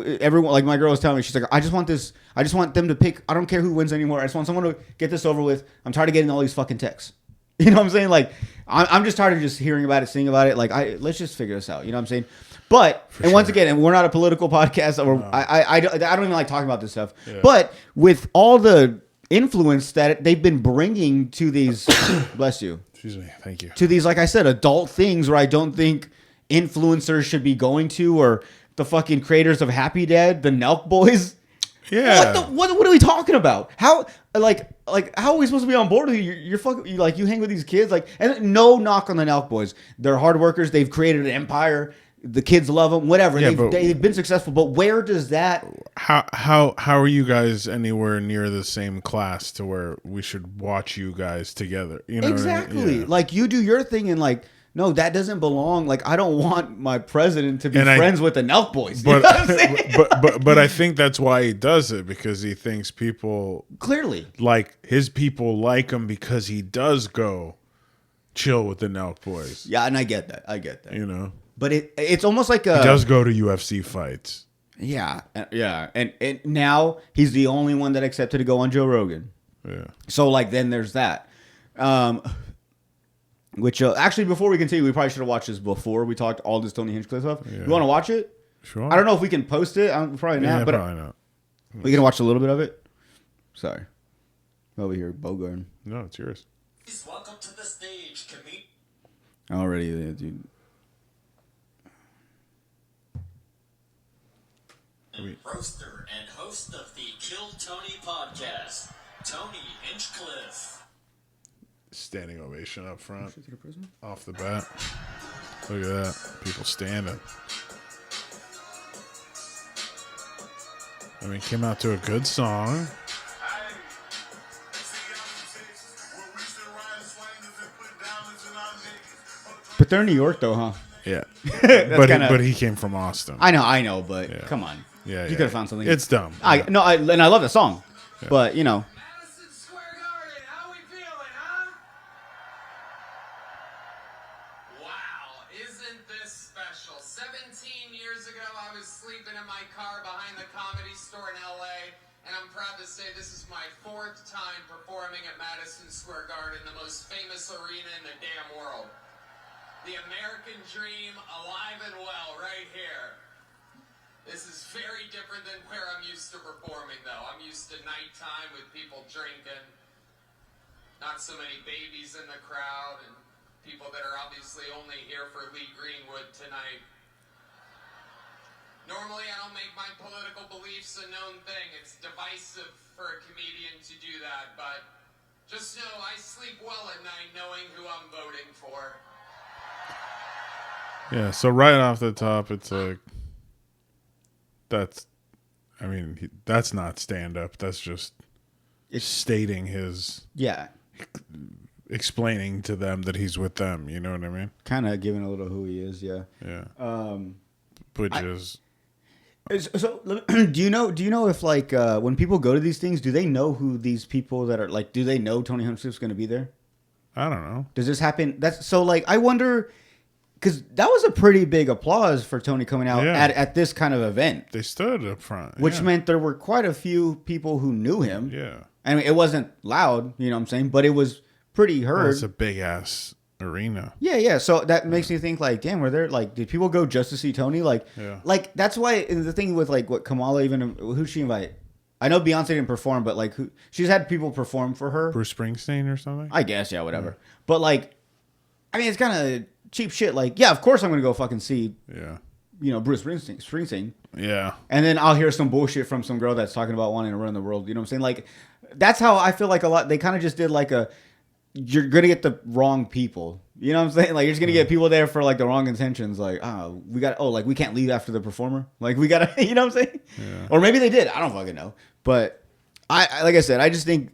everyone, like my girl was telling me, she's like, I just want them to pick, I don't care who wins anymore. I just want someone to get this over with. I'm tired of getting all these fucking texts. You know what I'm saying? Like, I'm just tired of just hearing about it, seeing about it. Like, let's just figure this out. You know what I'm saying? But, once again, and we're not a political podcast. I don't even like talking about this stuff. Yeah. But with all the influence that they've been bringing to these, bless you.
Excuse me. Thank you.
To these, like I said, adult things where I don't think influencers should be going to, or the fucking creators of Happy Dad, the Nelk Boys.
Yeah.
What are we talking about? How how are we supposed to be on board with you? You're fucking you hang with these kids, like, and no knock on the Nelk Boys. They're hard workers. They've created an empire. The kids love them. Whatever. Yeah, they've been successful. But where does that?
How are you guys anywhere near the same class to where we should watch you guys together? You know
exactly.
What I mean? Yeah.
Like you do your thing and like. No, that doesn't belong. Like, I don't want my president to be friends with the Nelk Boys.
But, but I think that's why he does it, because he thinks people
clearly
like his people like him because he does go chill with the Nelk Boys.
Yeah, and I get that. You
know,
but it's almost like
he does go to UFC fights.
Yeah, and now he's the only one that accepted to go on Joe Rogan.
Yeah.
So like, then there's that. Which actually, before we continue, we probably should have watched this before we talked all this Tony Hinchcliffe stuff. Yeah. You want to watch it?
Sure.
I don't know if we can post it. Probably not. But
probably not.
We gonna watch a little bit of it. Sorry, over here, Bogart.
No, it's yours.
Please welcome to the stage, comedian.
Already there, dude.
roaster and host of the Kill Tony podcast, Tony Hinchcliff.
Standing ovation up front. Off the bat. Look at that. People standing. I mean, came out to a good song.
But they're in New York, though, huh?
Yeah.
Kinda-
but he came from Austin.
I know, but come on.
Yeah,
You could have found something.
It's dumb.
And I love the song, but you know.
Madison Square Garden, how we feeling, huh? Wow, isn't this special? 17 years ago, I was sleeping in my car behind the Comedy Store in LA, and I'm proud to say this is my 4th time performing at Madison Square Garden, the most famous arena in the damn world. The American dream, alive and well, right here. This is very different than where I'm used to performing, though. I'm used to nighttime with people drinking, not so many babies in the crowd, and people that are obviously only here for Lee Greenwood tonight. Normally, I don't make my political beliefs a known thing. It's divisive for a comedian to do that, but just know I sleep well at night knowing who I'm voting for.
Yeah, so right off the top, it's like, that's not stand-up. That's just stating his...
Yeah.
Explaining to them that he's with them, you know what I mean?
Kind of giving a little who he is, yeah.
Yeah.
So, do you know if, like, when people go to these things, do they know who these people that are, like, do they know Tony Hinchcliff's going to be there?
I don't know.
Does this happen? I wonder... Because that was a pretty big applause for Tony coming out at this kind of event.
They stood up front.
Which meant there were quite a few people who knew him.
Yeah.
I mean, it wasn't loud, you know what I'm saying? But it was pretty heard.
Well, it's a big-ass arena.
Yeah. So that makes me think, like, damn, were there, like, did people go just to see Tony? Like, that's why the thing with, like, what Kamala even, who'd she invite? I know Beyonce didn't perform, but, like, she's had people perform for her.
Bruce Springsteen or something?
I guess, yeah, whatever. Yeah. But, like, I mean, it's kind of... cheap shit. Like, yeah, of course I'm gonna go fucking see, Bruce Springsteen.
Yeah.
And then I'll hear some bullshit from some girl that's talking about wanting to run the world. You know what I'm saying? Like, that's how I feel like a lot. They kind of just did like you're gonna get the wrong people. You know what I'm saying? Like, you're just gonna get people there for like the wrong intentions. Like, we can't leave after the performer. Like, we gotta, you know what I'm saying? Yeah. Or maybe they did. I don't fucking know. But I like I said, I just think,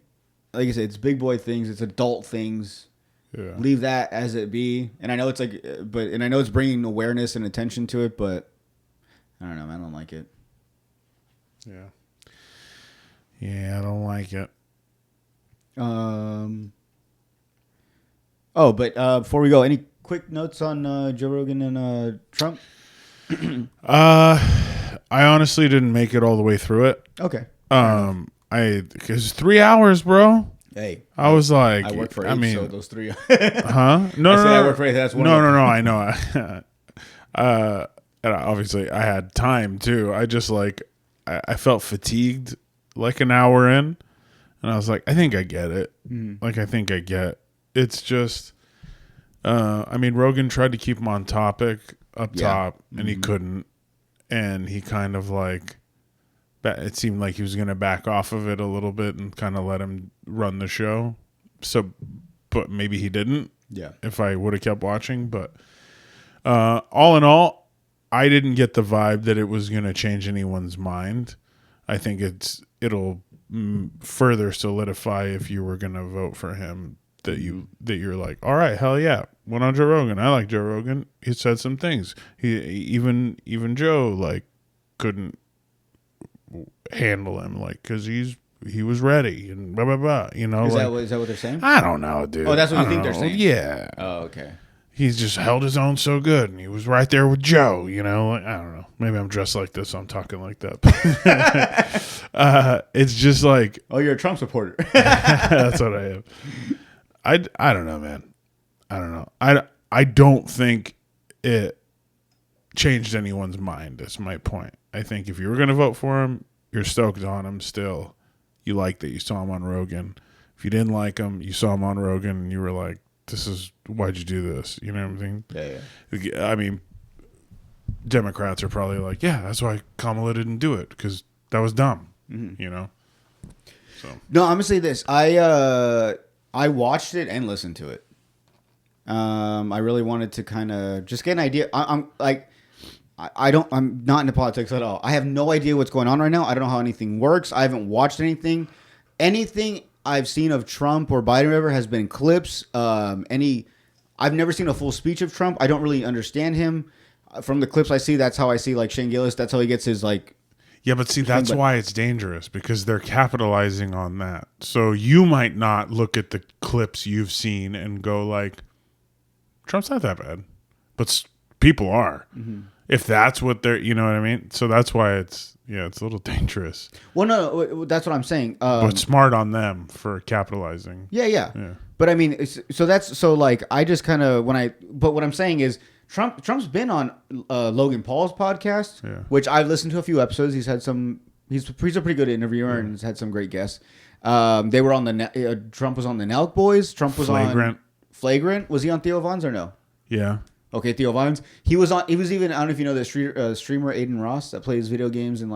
like I said, it's big boy things. It's adult things. Yeah. Leave that as it be. And I know it's like, and I know it's bringing awareness and attention to it, but I don't know, man. I don't like it.
Yeah. Yeah, I don't like it.
Before we go, any quick notes on Joe Rogan and Trump?
I honestly didn't make it all the way through it.
Okay.
Because 3 hours, bro.
Hey,
I was like,
I work for 8, so those 3.
Huh? No,
I work for 8. That's one.
No, I know. And obviously, I had time too. I just I felt fatigued like an hour in, and I was like, I think I get it. Like, I think I get. It's just, I mean, Rogan tried to keep him on topic up top, and he couldn't, and he kind of like. It seemed like he was going to back off of it a little bit and kind of let him run the show. So, but maybe he didn't.
Yeah.
If I would have kept watching, but all in all, I didn't get the vibe that it was going to change anyone's mind. I think it'll further solidify if you were going to vote for him that you're like, all right, hell yeah, went on Joe Rogan. I like Joe Rogan. He said some things. He even Joe like couldn't handle him, like, because he was ready and blah blah blah, you know.
Is that what they're saying?
I don't know, dude.
Oh, that's what you think they're saying?
Yeah.
Oh, okay. He's
just held his own so good, and he was right there with Joe, you know. Like, I don't know. Maybe I'm dressed like this, so I'm talking like that. It's just like,
oh, you're a Trump supporter.
That's what I am. I don't know, man. I don't know. I don't think it changed anyone's mind. That's my point. I think if you were going to vote for him, you're stoked on him still. You like that you saw him on Rogan. If you didn't like him, you saw him on Rogan and you were like, why'd you do this? You know what I'm saying?
Yeah.
I mean, Democrats are probably like, yeah, that's why Kamala didn't do it because that was dumb, you know. So
No, I'm gonna say this. I watched it and listened to it. I really wanted to kind of just get an idea. I'm not into politics at all. I have no idea what's going on right now. I don't know how anything works. I haven't watched anything. Anything I've seen of Trump or Biden or whatever has been clips. I've never seen a full speech of Trump. I don't really understand him. From the clips I see, that's how I see like Shane Gillis. That's how he gets his like.
yeah, but see, that's why it's dangerous because they're capitalizing on that. So you might not look at the clips you've seen and go like, Trump's not that bad, but people are. If that's what they're, you know what I mean? So that's why it's a little dangerous.
Well, no, that's what I'm saying.
But smart on them for capitalizing.
Yeah. But I mean, I just kind of but what I'm saying is Trump's been on Logan Paul's podcast, which I've listened to a few episodes. He's a pretty good interviewer and has had some great guests. They were on Trump was on the Nelk Boys. Trump was on Flagrant. Was he on Theo Von's or no?
Yeah.
Okay, Theo Von's. He was even. I don't know if you know the streamer Aiden Ross that plays video games and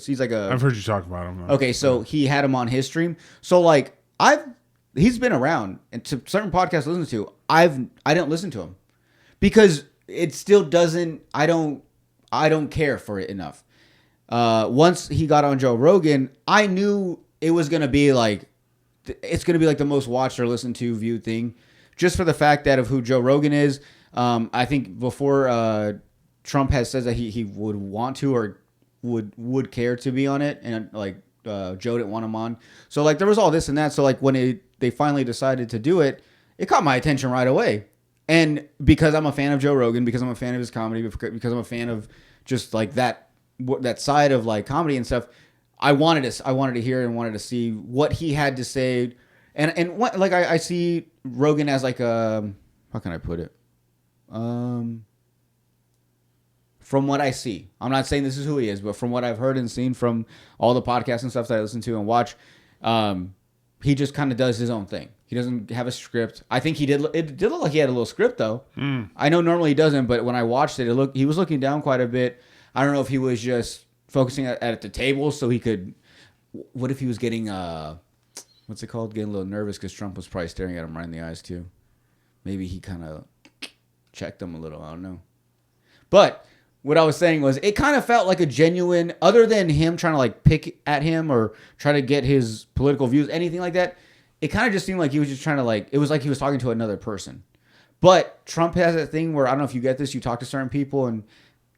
he's like a.
I've heard you talk about him.
Okay, so he had him on his stream. So like he's been around and to certain podcasts I listen to. I didn't listen to him because it still doesn't. I don't care for it enough. Once he got on Joe Rogan, I knew it was gonna be like it's gonna be like the most watched or listened to viewed thing, just for the fact that of who Joe Rogan is. I think before Trump has said that he would want to or would care to be on it, and like Joe didn't want him on. So like there was all this and that. So like when they finally decided to do it, it caught my attention right away. And because I'm a fan of Joe Rogan, because I'm a fan of his comedy, because I'm a fan of just like that side of like comedy and stuff, I wanted to hear and wanted to see what he had to say. And what, like I see Rogan as like a, how can I put it? From what I see, I'm not saying this is who he is, but from what I've heard and seen from all the podcasts and stuff that I listen to and watch, he just kind of does his own thing. He doesn't have a script. I think it did look like he had a little script though. I know normally he doesn't, but when I watched it, he was looking down quite a bit. I don't know if he was just focusing at the table so he could. What if he was getting what's it called? Getting a little nervous because Trump was probably staring at him right in the eyes too. Maybe he kind of checked him a little. I don't know. But what I was saying was it kind of felt like a genuine, other than him trying to like pick at him or try to get his political views, anything like that. It kind of just seemed like he was just trying to like, it was like he was talking to another person. But Trump has that thing where, I don't know if you get this, you talk to certain people and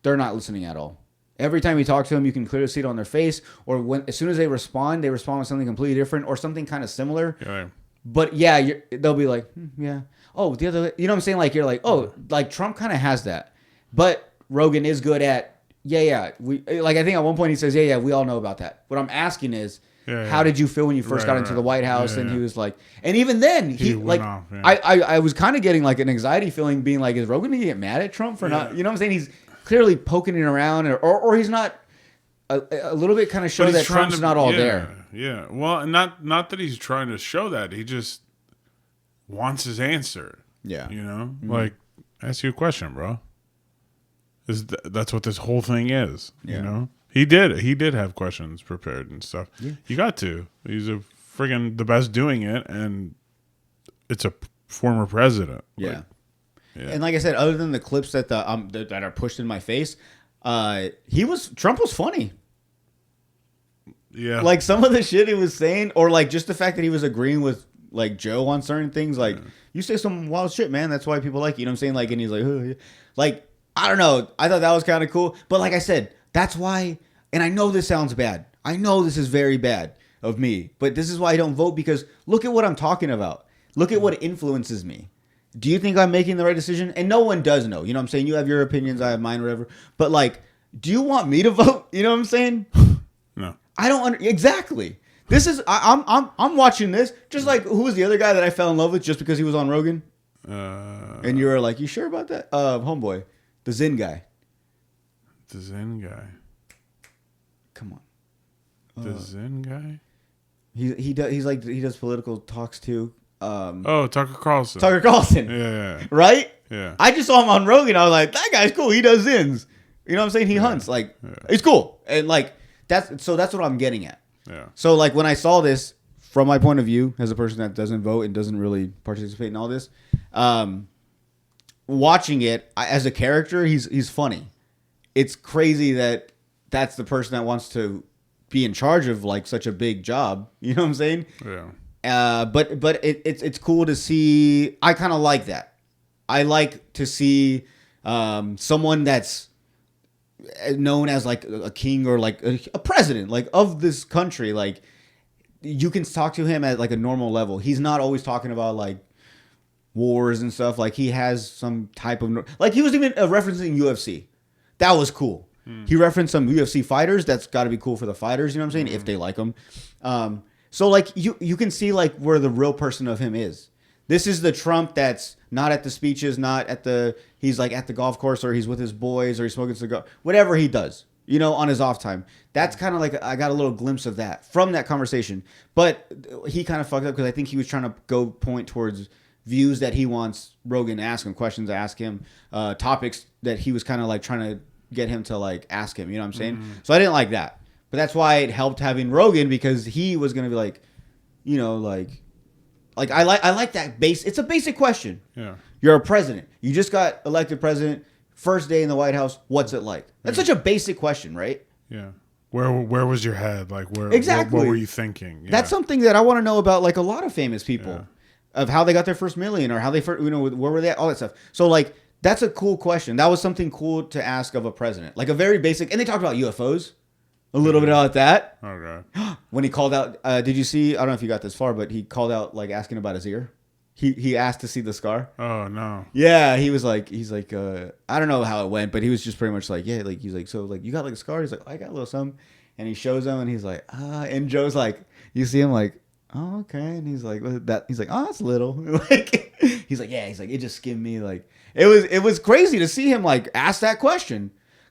they're not listening at all. Every time you talk to them, you can clearly see it on their face, or as soon as they respond with something completely different or something kind of similar.
Yeah.
But yeah, they'll be like, yeah. Oh, the other, you know what I'm saying? Like you're like, oh, like Trump kind of has that. But Rogan is good at, we like, I think at one point he says, we all know about that. What I'm asking is, how did you feel when you first got into the White House? And he was like, and even then he like, off, I was kind of getting like an anxiety feeling, being like, is Rogan gonna get mad at Trump for not, you know what I'm saying? He's clearly poking it around, or he's not a little bit kind of show that Trump's not all there.
Yeah. Well, not that he's trying to show that. He just wants his answer.
Yeah.
You know, like, ask you a question, bro. That's what this whole thing is. Yeah. You know, he did have questions prepared and stuff. Yeah. You got to. He's a friggin' the best doing it, and it's a former president.
Yeah.
Like, yeah.
And like I said, other than the clips that that are pushed in my face, Trump was funny.
Yeah.
Like some of the shit he was saying, or like just the fact that he was agreeing with like Joe on certain things, like you say some wild shit, man. That's why people like you. You know what I'm saying? Like, and he's like, oh, yeah. Like, I don't know. I thought that was kind of cool. But like I said, that's why, and I know this sounds bad. I know this is very bad of me, but this is why I don't vote, because look at what I'm talking about. Look at what influences me. Do you think I'm making the right decision? And no one does know. You know what I'm saying? You have your opinions, I have mine, whatever. But like, do you want me to vote? You know what I'm saying?
No.
I don't exactly. This is I'm watching this just like, who was the other guy that I fell in love with just because he was on Rogan? And you were like, you sure about that? Homeboy, the Zen guy.
The Zen guy.
Come on.
The Zen guy.
He does political talks too.
Tucker Carlson.
Tucker Carlson.
Yeah.
Right?
Yeah.
I just saw him on Rogan. I was like, that guy's cool. He does Zens. You know what I'm saying? He hunts. Like, it's cool. And like, that's what I'm getting at.
Yeah.
So like when I saw this from my point of view as a person that doesn't vote and doesn't really participate in all this, watching it as a character, he's funny. It's crazy that that's the person that wants to be in charge of like such a big job. You know what I'm saying?
Yeah.
But it's cool to see. I kind of like that. I like to see someone that's known as like a king or like a president like of this country. Like you can talk to him at like a normal level. He's not always talking about like wars and stuff. Like he has some type of like he was even referencing UFC. That was cool. He referenced some UFC fighters. That's got to be cool for the fighters. You know what I'm saying? If they like them. So like you can see like where the real person of him is. This is the Trump that's not at the speeches, not at the, he's like at the golf course or he's with his boys or he's smoking cigar, whatever he does, you know, on his off time. That's kind of like, I got a little glimpse of that from that conversation. But he kind of fucked up because I think he was trying to go point towards views that he wants Rogan to ask him, questions to ask him, topics that he was kind of like trying to get him to like ask him, you know what I'm saying? So I didn't like that. But that's why it helped having Rogan because he was going to be like, you know, like I like that base. It's a basic question.
Yeah.
You're a president. You just got elected president. First day in the White House. What's it like? That's such a basic question, right?
Yeah. Where was your head? Like where?
Exactly.
What were you thinking? Yeah.
That's something that I want to know about. Like a lot of famous people, of how they got their first million or how they first, you know, where were they at? All that stuff. So like that's a cool question. That was something cool to ask of a president. Like a very basic. And they talked about UFOs. A little bit about that.
Okay.
When he called out, did you see? I don't know if you got this far, but he called out like asking about his ear. He asked to see the scar.
Oh no.
Yeah, he's like, I don't know how it went, but he was just pretty much like, yeah, like he's like, so like you got like a scar? He's like, I got a little something, and he shows him, and he's like, and Joe's like, you see him like, oh okay, and he's like, what that? He's like, oh, it's little, like he's like, yeah, he's like, it just skimmed me, like it was crazy to see him like ask that question.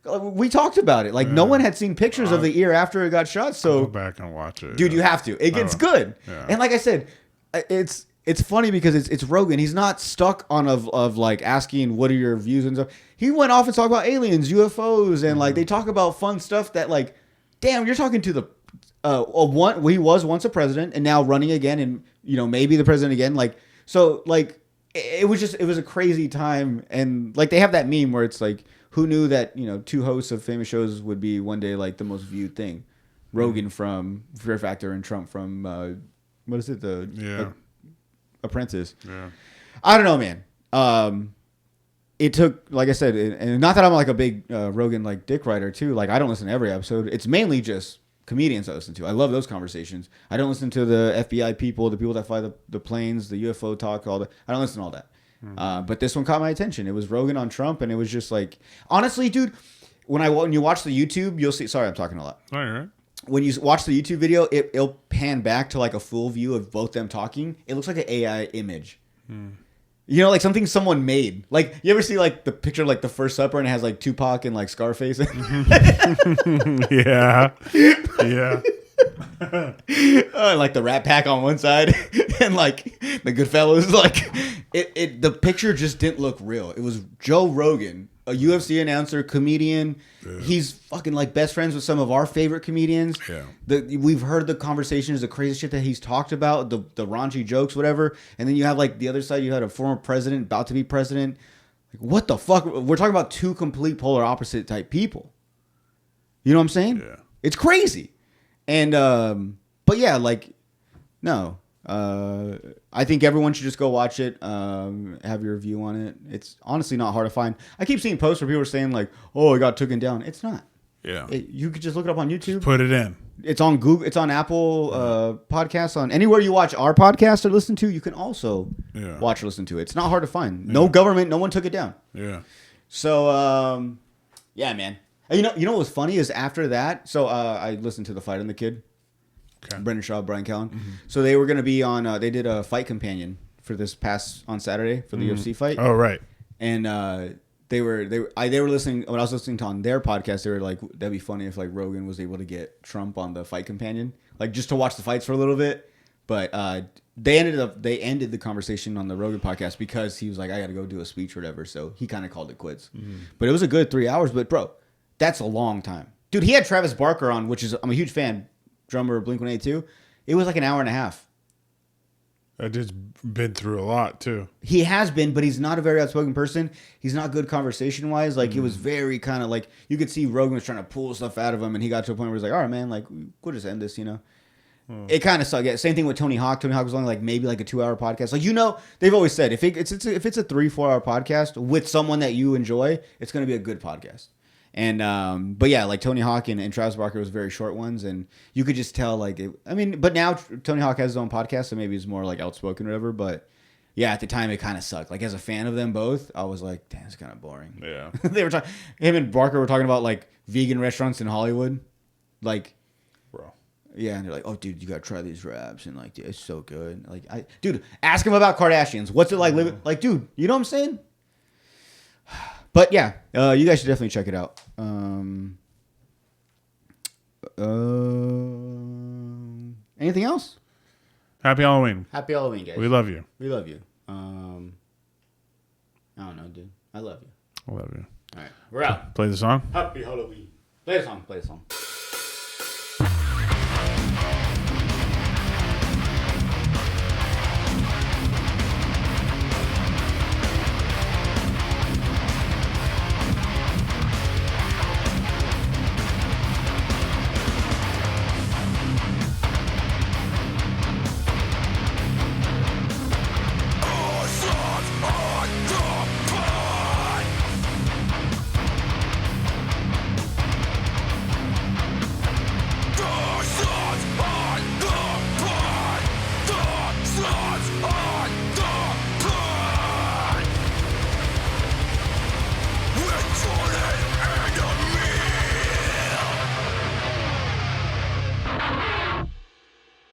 We talked about it. Like no one had seen pictures of the ear after it got shot. So
I'll go back and watch it.
Dude, you have to. It gets good.
Yeah.
And like I said, it's funny because it's Rogan. He's not stuck on of like asking what are your views and stuff. He went off and talked about aliens, UFOs, and like they talk about fun stuff that like, damn, you're talking to the he was once a president and now running again, and you know maybe the president again. Like so, like it was a crazy time, and like they have that meme where it's like, who knew that, you know, two hosts of famous shows would be one day like the most viewed thing? Rogan from Fear Factor and Trump from what is it? The Apprentice.
Yeah.
I don't know, man. It took, like I said, and not that I'm like a big Rogan like dick writer too. Like I don't listen to every episode. It's mainly just comedians I listen to. I love those conversations. I don't listen to the FBI people, the people that fly the planes, the UFO talk, all that. I don't listen to all that. But this one caught my attention. It was Rogan on Trump, and it was just like, honestly, dude, when you watch the YouTube, you'll see. Sorry, I'm talking a lot.
All right.
When you watch the YouTube video, it'll pan back to like a full view of both them talking. It looks like an AI image. You know, like something someone made. Like you ever see like the picture of like the First Supper and it has like Tupac and like Scarface?
Yeah. Yeah.
Like the Rat Pack on one side and like the Goodfellas, like the picture just didn't look real. It was Joe Rogan, a UFC announcer, comedian. Yeah. He's fucking like best friends with some of our favorite comedians.
Yeah.
We've heard the conversations, the crazy shit that he's talked about, the raunchy jokes, whatever. And then you have like the other side, you had a former president about to be president. Like what the fuck? We're talking about two complete polar opposite type people. You know what I'm saying?
Yeah.
It's crazy. And but yeah, like no. I think everyone should just go watch it, have your review on it. It's honestly not hard to find. I keep seeing posts where people are saying like, oh, it got taken down. It's not.
Yeah.
You could just look it up on YouTube.
Just put it in.
It's on Google. It's on Apple podcasts. On anywhere you watch our podcast or listen to, you can also watch or listen to it. It's not hard to find. Yeah. No government. No one took it down.
Yeah.
So, yeah, man. You know what was funny is after that, so I listened to The Fight and the Kid. Okay. Brendan Schaub, Brian Callen. Mm-hmm. So they were going to be on, they did a fight companion for this past on Saturday for the UFC fight.
Oh, right.
And they were listening, when I was listening to on their podcast, they were like, that'd be funny if like Rogan was able to get Trump on the fight companion, like just to watch the fights for a little bit. But they ended the conversation on the Rogan podcast because he was like, I got to go do a speech or whatever. So he kind of called it quits. Mm-hmm. But it was a good 3 hours. But bro, That's a long time. Dude, he had Travis Barker on, which is, I'm a huge fan, drummer of Blink-182. It was like an hour and a half.
I just been through a lot too.
He has been, but he's not a very outspoken person. He's not good conversation-wise. Like, it was very kind of like, you could see Rogan was trying to pull stuff out of him, and he got to a point where he's like, all right, man, like, we'll just end this, you know? It kind of sucked. Yeah, same thing with Tony Hawk. Tony Hawk was only like maybe like a 2-hour podcast. Like, you know, they've always said if it's a 3-4 hour podcast with someone that you enjoy, it's going to be a good podcast. And but yeah, like Tony Hawk and Travis Barker was very short ones, and you could just tell like but now Tony Hawk has his own podcast, so maybe he's more like outspoken or whatever. But yeah, at the time it kind of sucked. Like as a fan of them both, I was like, damn, it's kind of boring.
Yeah,
they were talking. Him and Barker were talking about like vegan restaurants in Hollywood, like. Yeah, and they're like, "Oh, dude, you gotta try these wraps," and like, dude, it's so good. Like, dude, ask him about Kardashians. What's it like living? Like, dude, you know what I'm saying? But yeah, you guys should definitely check it out. Anything else?
Happy Halloween.
Happy Halloween, guys.
We love you.
We love you. I don't know, dude. I love you.
I love you.
All right, we're out.
Play the song.
Happy Halloween. Play the song. Play the song.